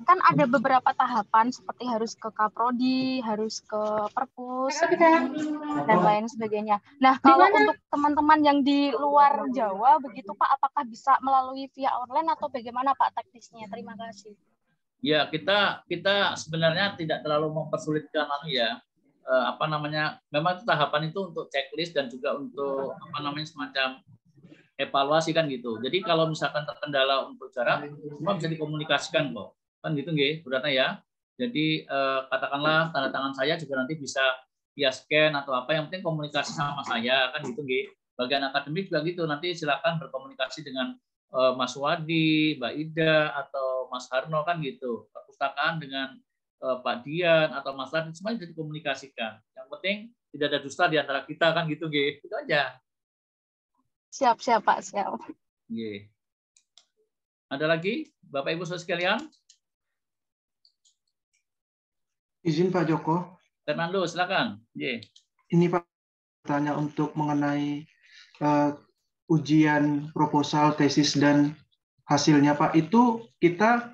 kan ada beberapa tahapan seperti harus ke Kaprodi, harus ke Perpus, dan lain sebagainya. Nah, kalau untuk teman-teman yang di luar Jawa begitu Pak, apakah bisa melalui via online atau bagaimana Pak teknisnya? Terima kasih.
Ya, kita sebenarnya tidak terlalu mempersulitkan memang itu tahapan itu untuk checklist dan juga untuk semacam evaluasi kan gitu. Jadi kalau misalkan terkendala untuk jarak, semua bisa dikomunikasikan kok. Kan gitu nggih, Bu Ratna ya. Jadi katakanlah tanda tangan saya juga nanti bisa via scan atau apa, yang penting komunikasi sama saya kan gitu nggih. Bagian akademik juga gitu, nanti silakan berkomunikasi dengan Mas Wadi, Mbak Ida atau Mas Harno kan gitu. Perpustakaan dengan Pak Dian atau Mas Radit, semuanya bisa dikomunikasikan. Yang penting tidak ada dusta di antara kita kan gitu nggih. Itu aja.
Siap Pak, siap.
Nggih. Ada lagi Bapak Ibu Saudara sekalian?
Izin Pak Joko.
Fernando, silakan.
Ini Pak, tanya untuk mengenai ujian proposal, tesis, dan hasilnya Pak. Itu kita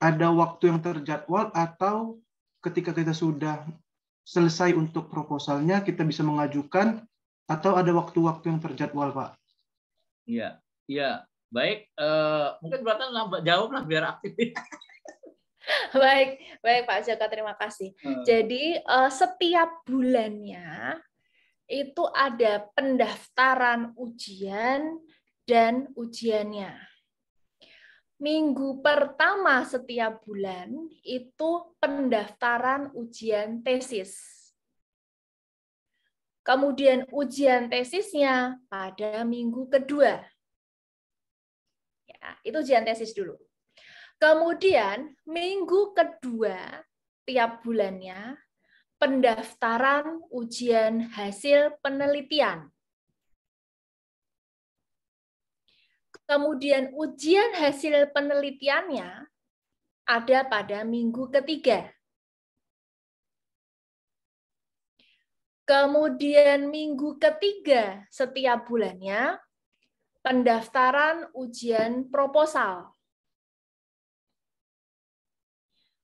ada waktu yang terjadwal atau ketika kita sudah selesai untuk proposalnya, kita bisa mengajukan atau ada waktu-waktu yang terjadwal Pak?
Iya. Baik. Mungkin berarti jawab lah biar aktif.
Baik Pak Joko, terima kasih. Jadi setiap bulannya itu ada pendaftaran ujian dan ujiannya. Minggu pertama setiap bulan itu pendaftaran ujian tesis. Kemudian ujian tesisnya pada minggu kedua. Ya, itu ujian tesis dulu. Kemudian minggu kedua tiap bulannya pendaftaran ujian hasil penelitian. Kemudian ujian hasil penelitiannya ada pada minggu ketiga. Kemudian minggu ketiga setiap bulannya pendaftaran ujian proposal.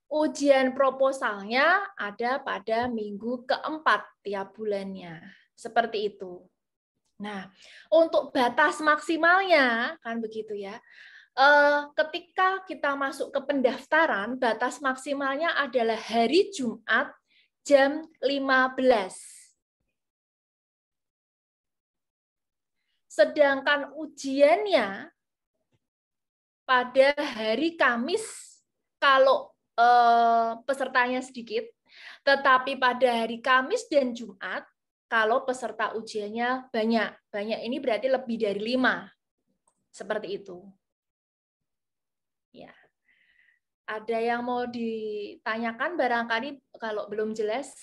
Ujian proposalnya ada pada minggu keempat tiap bulannya. Seperti itu. Nah, untuk batas maksimalnya, kan begitu ya, ketika kita masuk ke pendaftaran, batas maksimalnya adalah hari Jumat jam 15. Sedangkan ujiannya pada hari Kamis kalau pesertanya sedikit, tetapi pada hari Kamis dan Jumat kalau peserta ujiannya banyak. Banyak ini berarti lebih dari 5. Seperti itu. Ya. Ada yang mau ditanyakan barangkali kalau belum jelas?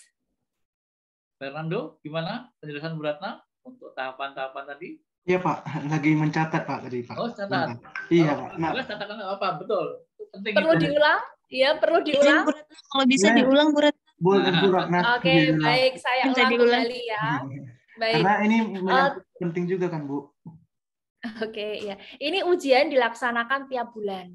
Fernando, gimana penjelasan Bu Ratna untuk tahapan-tahapan tadi?
Iya Pak, lagi mencatat Pak tadi Pak.
Oh, catat.
Iya Pak.
Nah, catatkan apa? Betul. Penting
perlu
itu.
diulang? Iya, perlu diulang.
Kalau bisa diulang, Bu Ratna.
Boleh Bu Ratna.
Oke, baik. Saya ulang kembali ya. Baik.
Karena ini penting juga kan Bu.
Oke, ya. Ini ujian dilaksanakan tiap bulan.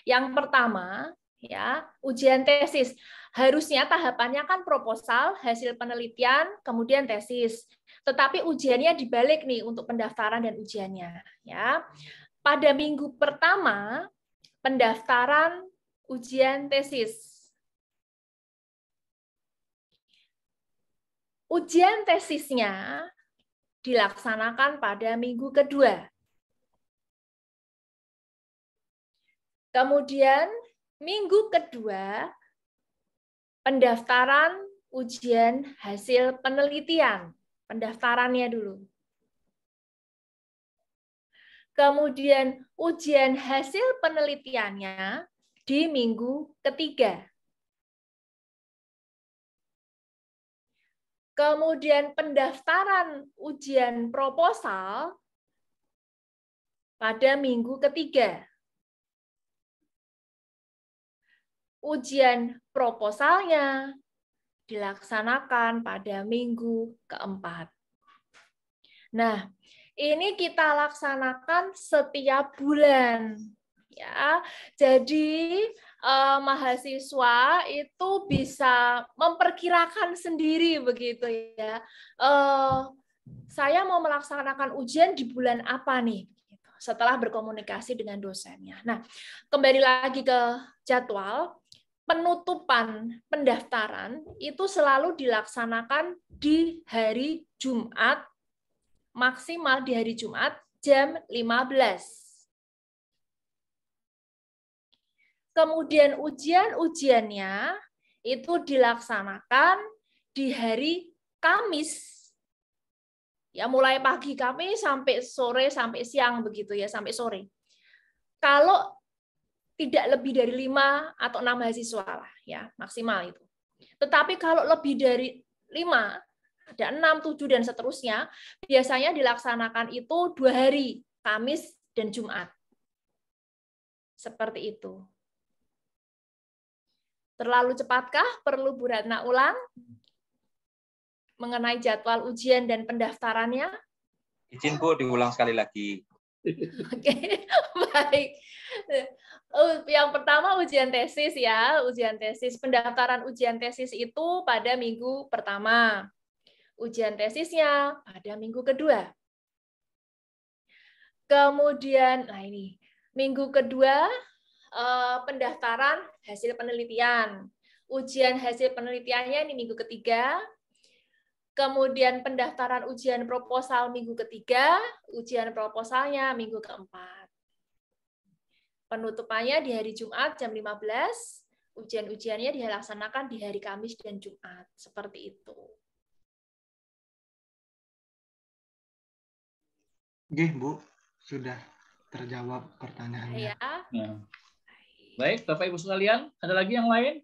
Yang pertama, ya, ujian tesis. Harusnya tahapannya kan proposal, hasil penelitian, kemudian tesis. Tetapi ujiannya dibalik nih untuk pendaftaran dan ujiannya, ya. Pada minggu pertama pendaftaran ujian tesis. Ujian tesisnya dilaksanakan pada minggu kedua. Kemudian minggu kedua pendaftaran ujian hasil penelitian. Pendaftarannya dulu. Kemudian ujian hasil penelitiannya di minggu ketiga. Kemudian pendaftaran ujian proposal pada minggu ketiga. Ujian proposalnya dilaksanakan pada minggu keempat. Nah, ini kita laksanakan setiap bulan. Ya, jadi mahasiswa itu bisa memperkirakan sendiri begitu ya. Saya mau melaksanakan ujian di bulan apa nih? Setelah berkomunikasi dengan dosennya. Nah, kembali lagi ke jadwal. Penutupan pendaftaran itu selalu dilaksanakan di hari Jumat, maksimal di hari Jumat jam 15. Kemudian ujian-ujiannya itu dilaksanakan di hari Kamis. Ya, mulai pagi Kamis sampai sore, sampai siang begitu ya, sampai sore. Kalau tidak lebih dari 5 atau 6 mahasiswa lah ya, maksimal itu. Tetapi kalau lebih dari 5, ada 6, 7 dan seterusnya, biasanya dilaksanakan itu 2 hari, Kamis dan Jumat. Seperti itu. Terlalu cepatkah? Perlu Bu Ratna ulang mengenai jadwal ujian dan pendaftarannya?
Izin Bu, diulang sekali lagi.
Oke, baik. Yang pertama ujian tesis ya, ujian tesis. Pendaftaran ujian tesis itu pada minggu pertama. Ujian tesisnya pada minggu kedua. Kemudian, nah ini, minggu kedua pendaftaran hasil penelitian. Ujian hasil penelitiannya ini minggu ketiga. Kemudian pendaftaran ujian proposal minggu ketiga, ujian proposalnya minggu keempat. Penutupannya di hari Jumat jam 15, ujian-ujiannya dilaksanakan di hari Kamis dan Jumat. Seperti itu.
Oke, Bu. Sudah terjawab pertanyaannya.
Ya.
Nah. Baik, Bapak Ibu sekalian, ada lagi yang lain?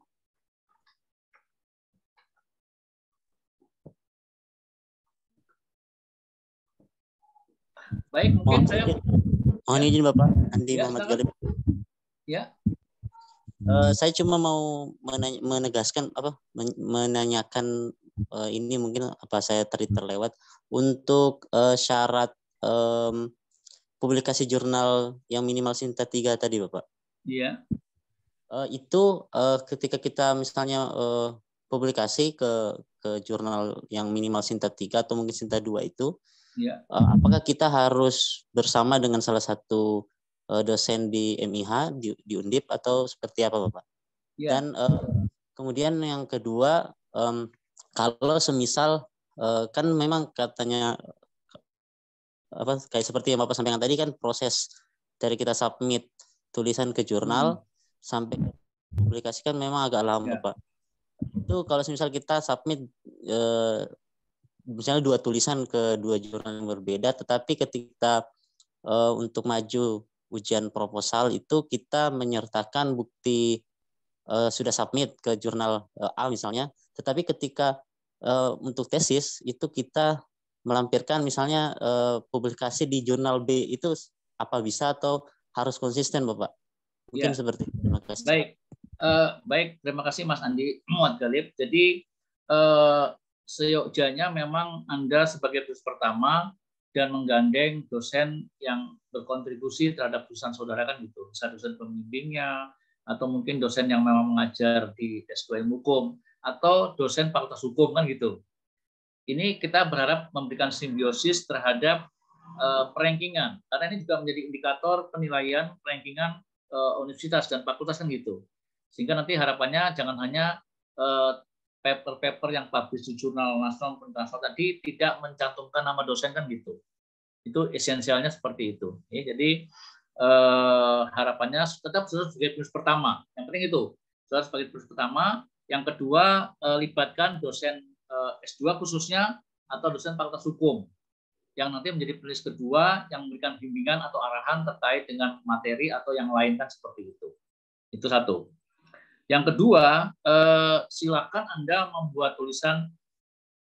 Baik, mungkin saya
mohon izin Bapak, Andi
ya,
Muhammad Galib.
Ya.
Saya cuma mau menegaskan menanyakan ini mungkin apa saya tadi terlewat untuk syarat publikasi jurnal yang minimal Sinta 3 tadi Bapak.
Iya.
Itu ketika kita misalnya publikasi ke jurnal yang minimal Sinta 3 atau mungkin Sinta 2 itu, ya. Apakah kita harus bersama dengan salah satu dosen di MIH, di Undip, atau seperti apa Bapak?
Ya.
Dan kemudian yang kedua, kalau semisal kan memang katanya kayak seperti yang Bapak sampaikan tadi kan, proses dari kita submit tulisan ke jurnal sampai publikasikan memang agak lama Pak. Itu kalau semisal kita submit misalnya 2 tulisan ke 2 jurnal yang berbeda, tetapi ketika untuk maju ujian proposal itu kita menyertakan bukti sudah submit ke jurnal A misalnya, tetapi ketika untuk tesis itu kita melampirkan misalnya publikasi di jurnal B, itu apa bisa atau harus konsisten Bapak? Mungkin seperti itu. Terima kasih.
Baik, terima kasih Mas Andi Muhammad Galib. Jadi seyogjanya memang Anda sebagai dosen pertama dan menggandeng dosen yang berkontribusi terhadap tulisan saudara kan gitu. Bisa dosen pembimbingnya, atau mungkin dosen yang memang mengajar di S2 Ilmu Hukum, atau dosen Fakultas Hukum kan gitu. Ini kita berharap memberikan simbiosis terhadap perankingan, karena ini juga menjadi indikator penilaian perankingan universitas dan fakultas kan gitu. Sehingga nanti harapannya jangan hanya paper-paper yang publish di jurnal nasional internasional tadi tidak mencantumkan nama dosen kan gitu. Itu esensialnya seperti itu. Jadi harapannya tetap sebagai penulis pertama. Yang penting itu sebagai penulis pertama. Yang kedua, libatkan dosen S2 khususnya atau dosen Fakultas Hukum yang nanti menjadi penulis kedua yang memberikan bimbingan atau arahan terkait dengan materi atau yang lain kan seperti itu. Itu satu. Yang kedua, silakan Anda membuat tulisan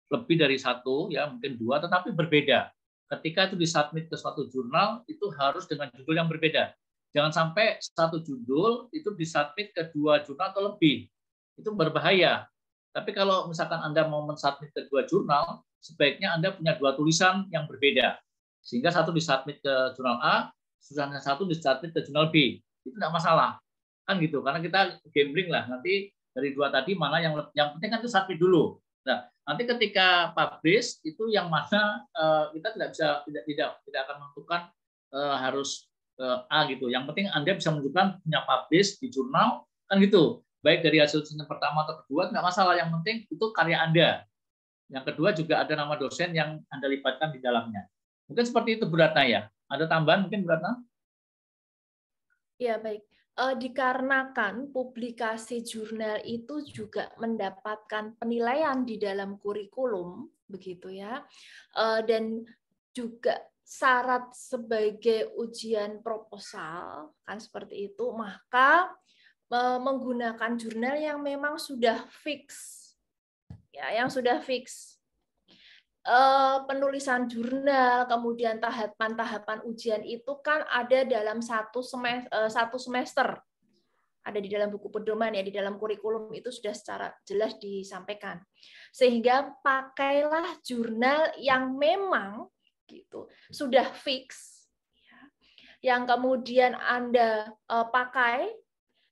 lebih dari 1, ya mungkin 2, tetapi berbeda. Ketika itu disubmit ke suatu jurnal, itu harus dengan judul yang berbeda. Jangan sampai satu judul itu disubmit ke 2 jurnal atau lebih. Itu berbahaya. Tapi kalau misalkan Anda mau mensubmit ke 2 jurnal, sebaiknya Anda punya 2 tulisan yang berbeda. Sehingga satu disubmit ke jurnal A, tulisan satu disubmit ke jurnal B. Itu tidak masalah. Kan gitu. Karena kita gambling lah. Nanti dari 2 tadi mana yang penting kan itu submit dulu. Nah, nanti ketika publish itu yang mana kita tidak akan menentukan harus A gitu. Yang penting Anda bisa menunjukkan punya publish di jurnal kan gitu. Baik dari hasil tulisan pertama atau kedua tidak masalah. Yang penting itu karya Anda. Yang kedua juga ada nama dosen yang Anda libatkan di dalamnya. Mungkin seperti itu Bu Ratna ya. Ada tambahan mungkin Bu Ratna?
Ya baik. Dikarenakan publikasi jurnal itu juga mendapatkan penilaian di dalam kurikulum, begitu ya, dan juga syarat sebagai ujian proposal kan seperti itu, maka menggunakan jurnal yang memang sudah fix, ya, yang sudah fix. Penulisan jurnal, kemudian tahapan-tahapan ujian itu kan ada dalam satu semester. Ada di dalam buku pedoman ya, di dalam kurikulum itu sudah secara jelas disampaikan. Sehingga pakailah jurnal yang memang gitu sudah fix, ya, yang kemudian Anda pakai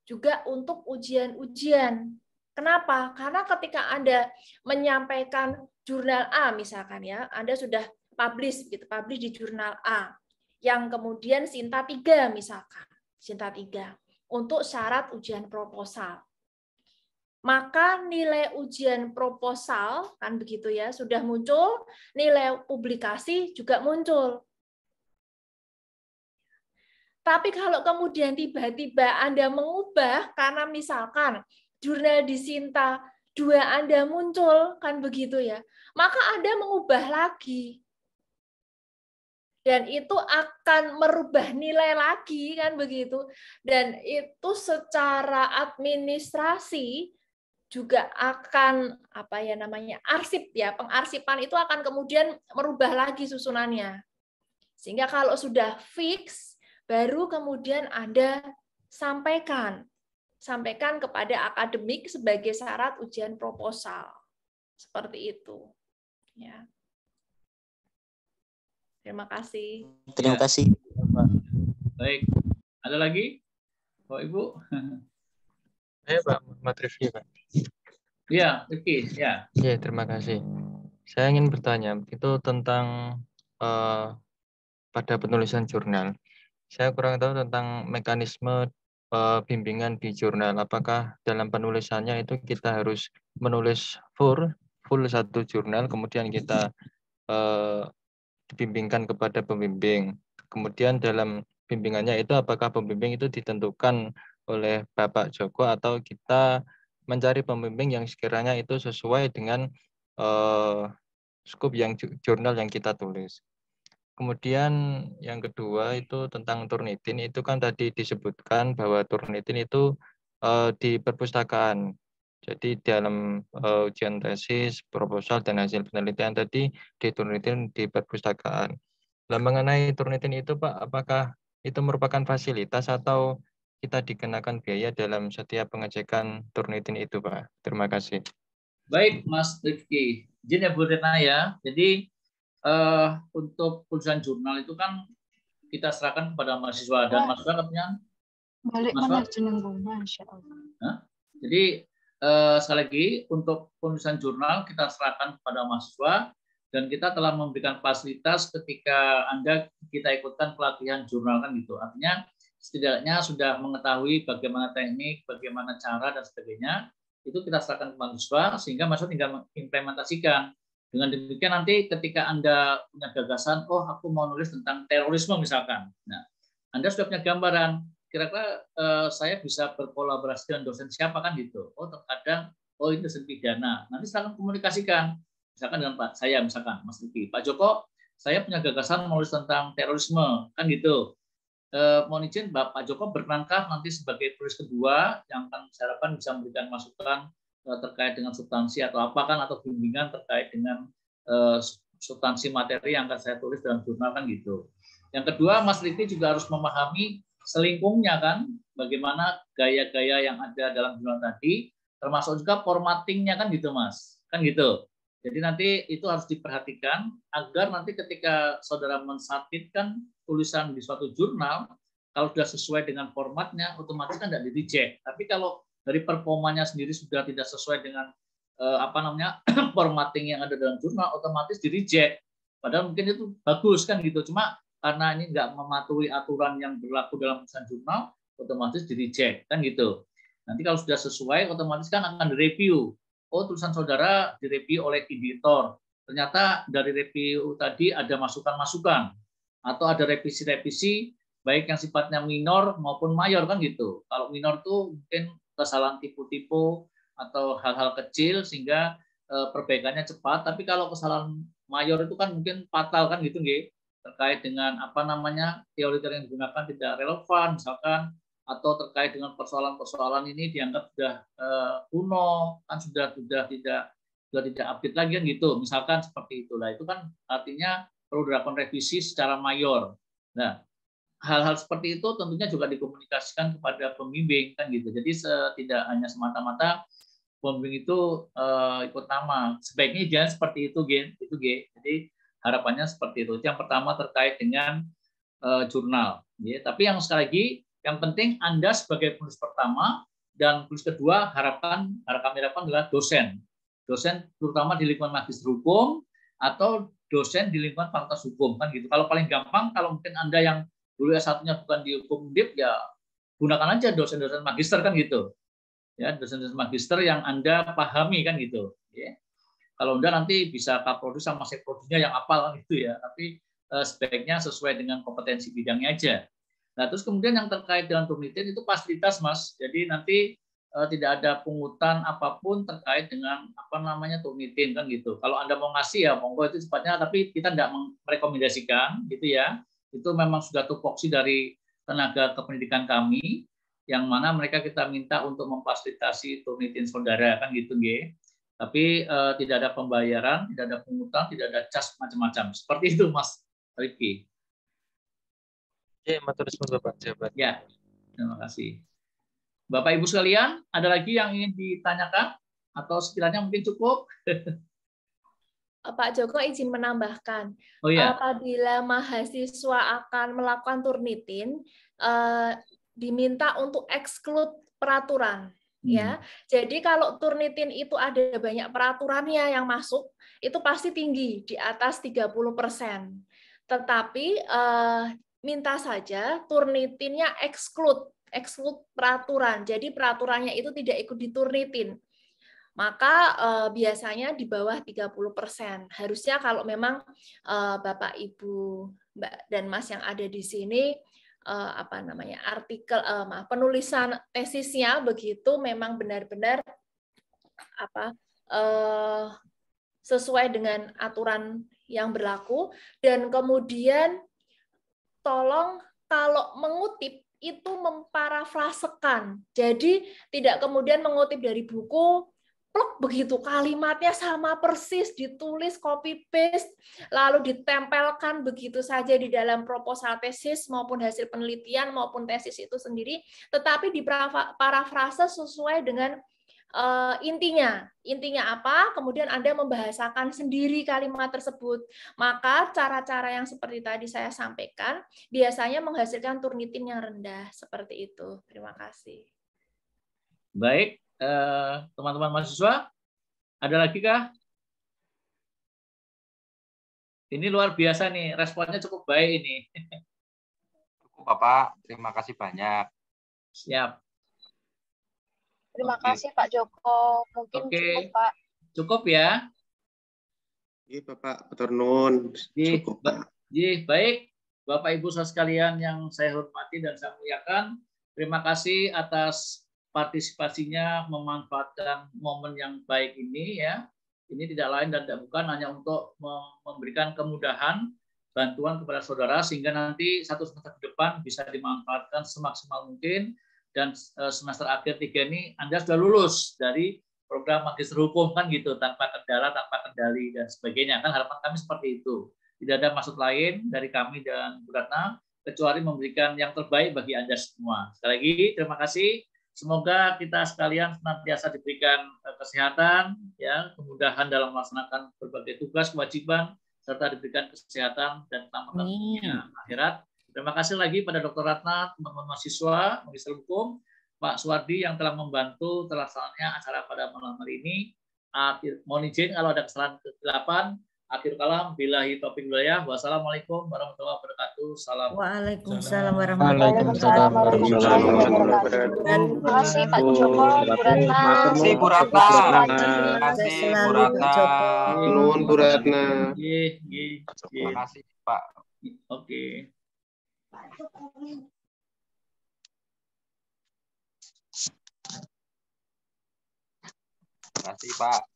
juga untuk ujian-ujian. Kenapa? Karena ketika Anda menyampaikan jurnal A misalkan ya, Anda sudah publish gitu, publish di jurnal A yang kemudian Sinta 3 misalkan, Sinta 3 untuk syarat ujian proposal. Maka nilai ujian proposal kan begitu ya, sudah muncul, nilai publikasi juga muncul. Tapi kalau kemudian tiba-tiba Anda mengubah karena misalkan jurnal di Sinta 2 Anda muncul, kan begitu ya, maka Anda mengubah lagi. Dan itu akan merubah nilai lagi, kan begitu. Dan itu secara administrasi juga akan apa ya namanya arsip ya, pengarsipan itu akan kemudian merubah lagi susunannya. Sehingga kalau sudah fix, baru kemudian Anda sampaikan kepada akademik sebagai syarat ujian proposal. Seperti itu. Ya. Terima kasih.
Terima kasih.
Baik. Ada lagi? Bapak Ibu?
Pak, Muhammad Rifki, Pak.
Iya, Rifki, ya.
Iya, terima kasih. Saya ingin bertanya, itu tentang pada penulisan jurnal. saya kurang tahu tentang mekanisme bimbingan di jurnal. Apakah dalam penulisannya itu kita harus menulis full satu jurnal, kemudian kita dibimbingkan kepada pembimbing. Kemudian dalam bimbingannya itu apakah pembimbing itu ditentukan oleh Bapak Joko atau kita mencari pembimbing yang sekiranya itu sesuai dengan skop yang jurnal yang kita tulis. Kemudian yang kedua itu tentang Turnitin, itu kan tadi disebutkan bahwa Turnitin itu di perpustakaan. Jadi dalam ujian tesis, proposal, dan hasil penelitian tadi di Turnitin di perpustakaan. Nah, mengenai Turnitin itu Pak, apakah itu merupakan fasilitas atau kita dikenakan biaya dalam setiap pengecekan Turnitin itu Pak? Terima kasih.
Baik Mas Rifki, izin ya Bu Retna ya. Jadi untuk tulisan jurnal itu kan kita serahkan kepada mahasiswa dan mahasiswa katanya
balik mana jenengku, Masya Allah.
Jadi sekali lagi untuk penulisan jurnal kita serahkan kepada mahasiswa dan kita telah memberikan fasilitas ketika kita ikutkan pelatihan jurnal kan gitu. Artinya setidaknya sudah mengetahui bagaimana teknik, bagaimana cara dan sebagainya. Itu kita serahkan ke mahasiswa sehingga mahasiswa tinggal mengimplementasikan. Dengan demikian nanti ketika Anda punya gagasan, oh aku mau nulis tentang terorisme misalkan. Nah, Anda sudah punya gambaran, kira-kira saya bisa berkolaborasi dengan dosen siapa kan gitu. Oh terkadang, oh itu dosen pidana. Nanti silahkan komunikasikan. Misalkan dengan Pak saya, misalkan Mas Riki, Pak Joko, saya punya gagasan menulis tentang terorisme, kan gitu. Mohon izin Pak Joko berkenankah nanti sebagai tulis kedua yang akan saya harapkan bisa memberikan masukan terkait dengan substansi atau apa kan, atau bimbingan terkait dengan substansi materi yang akan saya tulis dalam jurnal kan gitu. Yang kedua, Mas Riki juga harus memahami selingkungnya kan, bagaimana gaya-gaya yang ada dalam jurnal tadi, termasuk juga formattingnya kan gitu Mas, kan gitu. Jadi nanti itu harus diperhatikan agar nanti ketika saudara mensubmitkan tulisan di suatu jurnal, kalau sudah sesuai dengan formatnya, otomatis kan tidak di-reject. Tapi kalau dari performanya sendiri sudah tidak sesuai dengan formatting yang ada dalam jurnal, otomatis di-reject. Padahal mungkin itu bagus kan gitu. Cuma karena ini nggak mematuhi aturan yang berlaku dalam tulisan jurnal, otomatis di-reject kan gitu. Nanti kalau sudah sesuai, otomatis kan akan direview. Oh, tulisan saudara direview oleh editor. Ternyata dari review tadi ada masukan-masukan atau ada revisi-revisi baik yang sifatnya minor maupun mayor kan gitu. Kalau minor tuh mungkin kesalahan tipu-tipu atau hal-hal kecil sehingga perbaikannya cepat. Tapi kalau kesalahan mayor itu kan mungkin fatal kan gitu, nggih. Terkait dengan teori-teori yang digunakan tidak relevan misalkan, atau terkait dengan persoalan-persoalan ini dianggap sudah kuno kan, sudah tidak update lagi kan gitu. Misalkan seperti itulah. Itu kan artinya perlu dilakukan revisi secara mayor. Nah, hal-hal seperti itu tentunya juga dikomunikasikan kepada pembimbing kan gitu. Jadi tidak hanya semata-mata pembimbing itu ikut nama. Sebaiknya jangan seperti itu, G. Jadi harapannya seperti itu. Yang pertama terkait dengan jurnal. Ya. Tapi yang sekali lagi, yang penting Anda sebagai penulis pertama dan penulis kedua kami harapkan adalah dosen. Dosen terutama di lingkungan magister hukum atau dosen di lingkungan fakultas hukum kan gitu. Kalau paling gampang, kalau mungkin Anda yang dulu S1-nya bukan di hukum Undip, ya gunakan aja dosen-dosen magister kan gitu. Ya, dosen-dosen magister yang Anda pahami kan gitu. Ya. Kalau Anda nanti bisa kaprodi sama sekprodinya yang apal kan gitu ya. Tapi sebaiknya sesuai dengan kompetensi bidangnya aja. Nah, terus kemudian yang terkait dengan Turnitin itu fasilitas, Mas. Jadi nanti tidak ada pungutan apapun terkait dengan Turnitin kan gitu. Kalau Anda mau ngasih ya monggo, itu sifatnya, tapi kita tidak merekomendasikan gitu ya. Itu memang sudah tupoksi dari tenaga kependidikan kami, yang mana mereka kita minta untuk memfasilitasi Turnitin saudara kan gitu, nggih. Tapi tidak ada pembayaran, tidak ada pungutan, tidak ada cas macam-macam. Seperti itu, Mas Rifki.
Ya, matur suwun Bapak jawaban.
Ya, terima kasih. Bapak Ibu sekalian, ada lagi yang ingin ditanyakan atau sekiranya mungkin cukup?
Pak Joko izin menambahkan,
oh, ya.
Apabila mahasiswa akan melakukan Turnitin, diminta untuk exclude peraturan. Ya, jadi kalau Turnitin itu ada banyak peraturannya yang masuk, itu pasti tinggi di atas 30%. Tetapi minta saja Turnitinnya exclude peraturan. Jadi peraturannya itu tidak ikut diturnitin. Maka biasanya di bawah 30%. Harusnya kalau memang Bapak, Ibu, Mbak dan Mas yang ada di sini artikel penulisan tesisnya begitu memang benar-benar sesuai dengan aturan yang berlaku, dan kemudian tolong kalau mengutip itu memparafrasekan. Jadi tidak kemudian mengutip dari buku pluk begitu kalimatnya sama persis ditulis copy paste lalu ditempelkan begitu saja di dalam proposal tesis maupun hasil penelitian maupun tesis itu sendiri, tetapi diparafrase sesuai dengan intinya apa, kemudian Anda membahasakan sendiri kalimat tersebut. Maka cara-cara yang seperti tadi saya sampaikan biasanya menghasilkan Turnitin yang rendah seperti itu. Terima kasih.
Baik, teman-teman mahasiswa, ada lagi kah? Ini luar biasa nih, responnya cukup baik ini.
Cukup Bapak, terima kasih banyak.
Siap.
Terima kasih Pak Joko. Mungkin cukup Pak.
Cukup ya?
Iya Bapak, Petur nuwun. Cukup Pak.
Baik, Bapak Ibu sekalian yang saya hormati dan saya muliakan, terima kasih atas partisipasinya memanfaatkan momen yang baik ini ya. Ini tidak lain dan tidak bukan hanya untuk memberikan kemudahan bantuan kepada saudara sehingga nanti satu semester ke depan bisa dimanfaatkan semaksimal mungkin, dan semester akhir 3 ini Anda sudah lulus dari program magister hukum kan gitu, tanpa kendala, tanpa kendali dan sebagainya. Kan harapan kami seperti itu. Tidak ada maksud lain dari kami dan Bu Ratna kecuali memberikan yang terbaik bagi Anda semua. Sekali lagi terima kasih. Semoga kita sekalian senantiasa diberikan kesehatan, ya, kemudahan dalam melaksanakan berbagai tugas, kewajiban, serta diberikan kesehatan dan keselamatan dunia akhirat. Terima kasih lagi pada Dr. Ratna, teman-teman mahasiswa, magister hukum, Pak Suwardi yang telah membantu terlaksananya acara pada malam hari ini. Mohon izin kalau ada kesalahan kegelapan. Akhir kalam, billahi taufiq walhidayah. Wassalamualaikum warahmatullahi wabarakatuh. Salam.
Waalaikumsalam warahmatullahi wabarakatuh.
Terima kasih Pak Joko, Bu Ratna.
Terima kasih Bu Ratna. Terima kasih Bu Ratna.
Nuwun Bu Ratna.
Terima kasih Pak.
Oke.
Terima kasih Pak.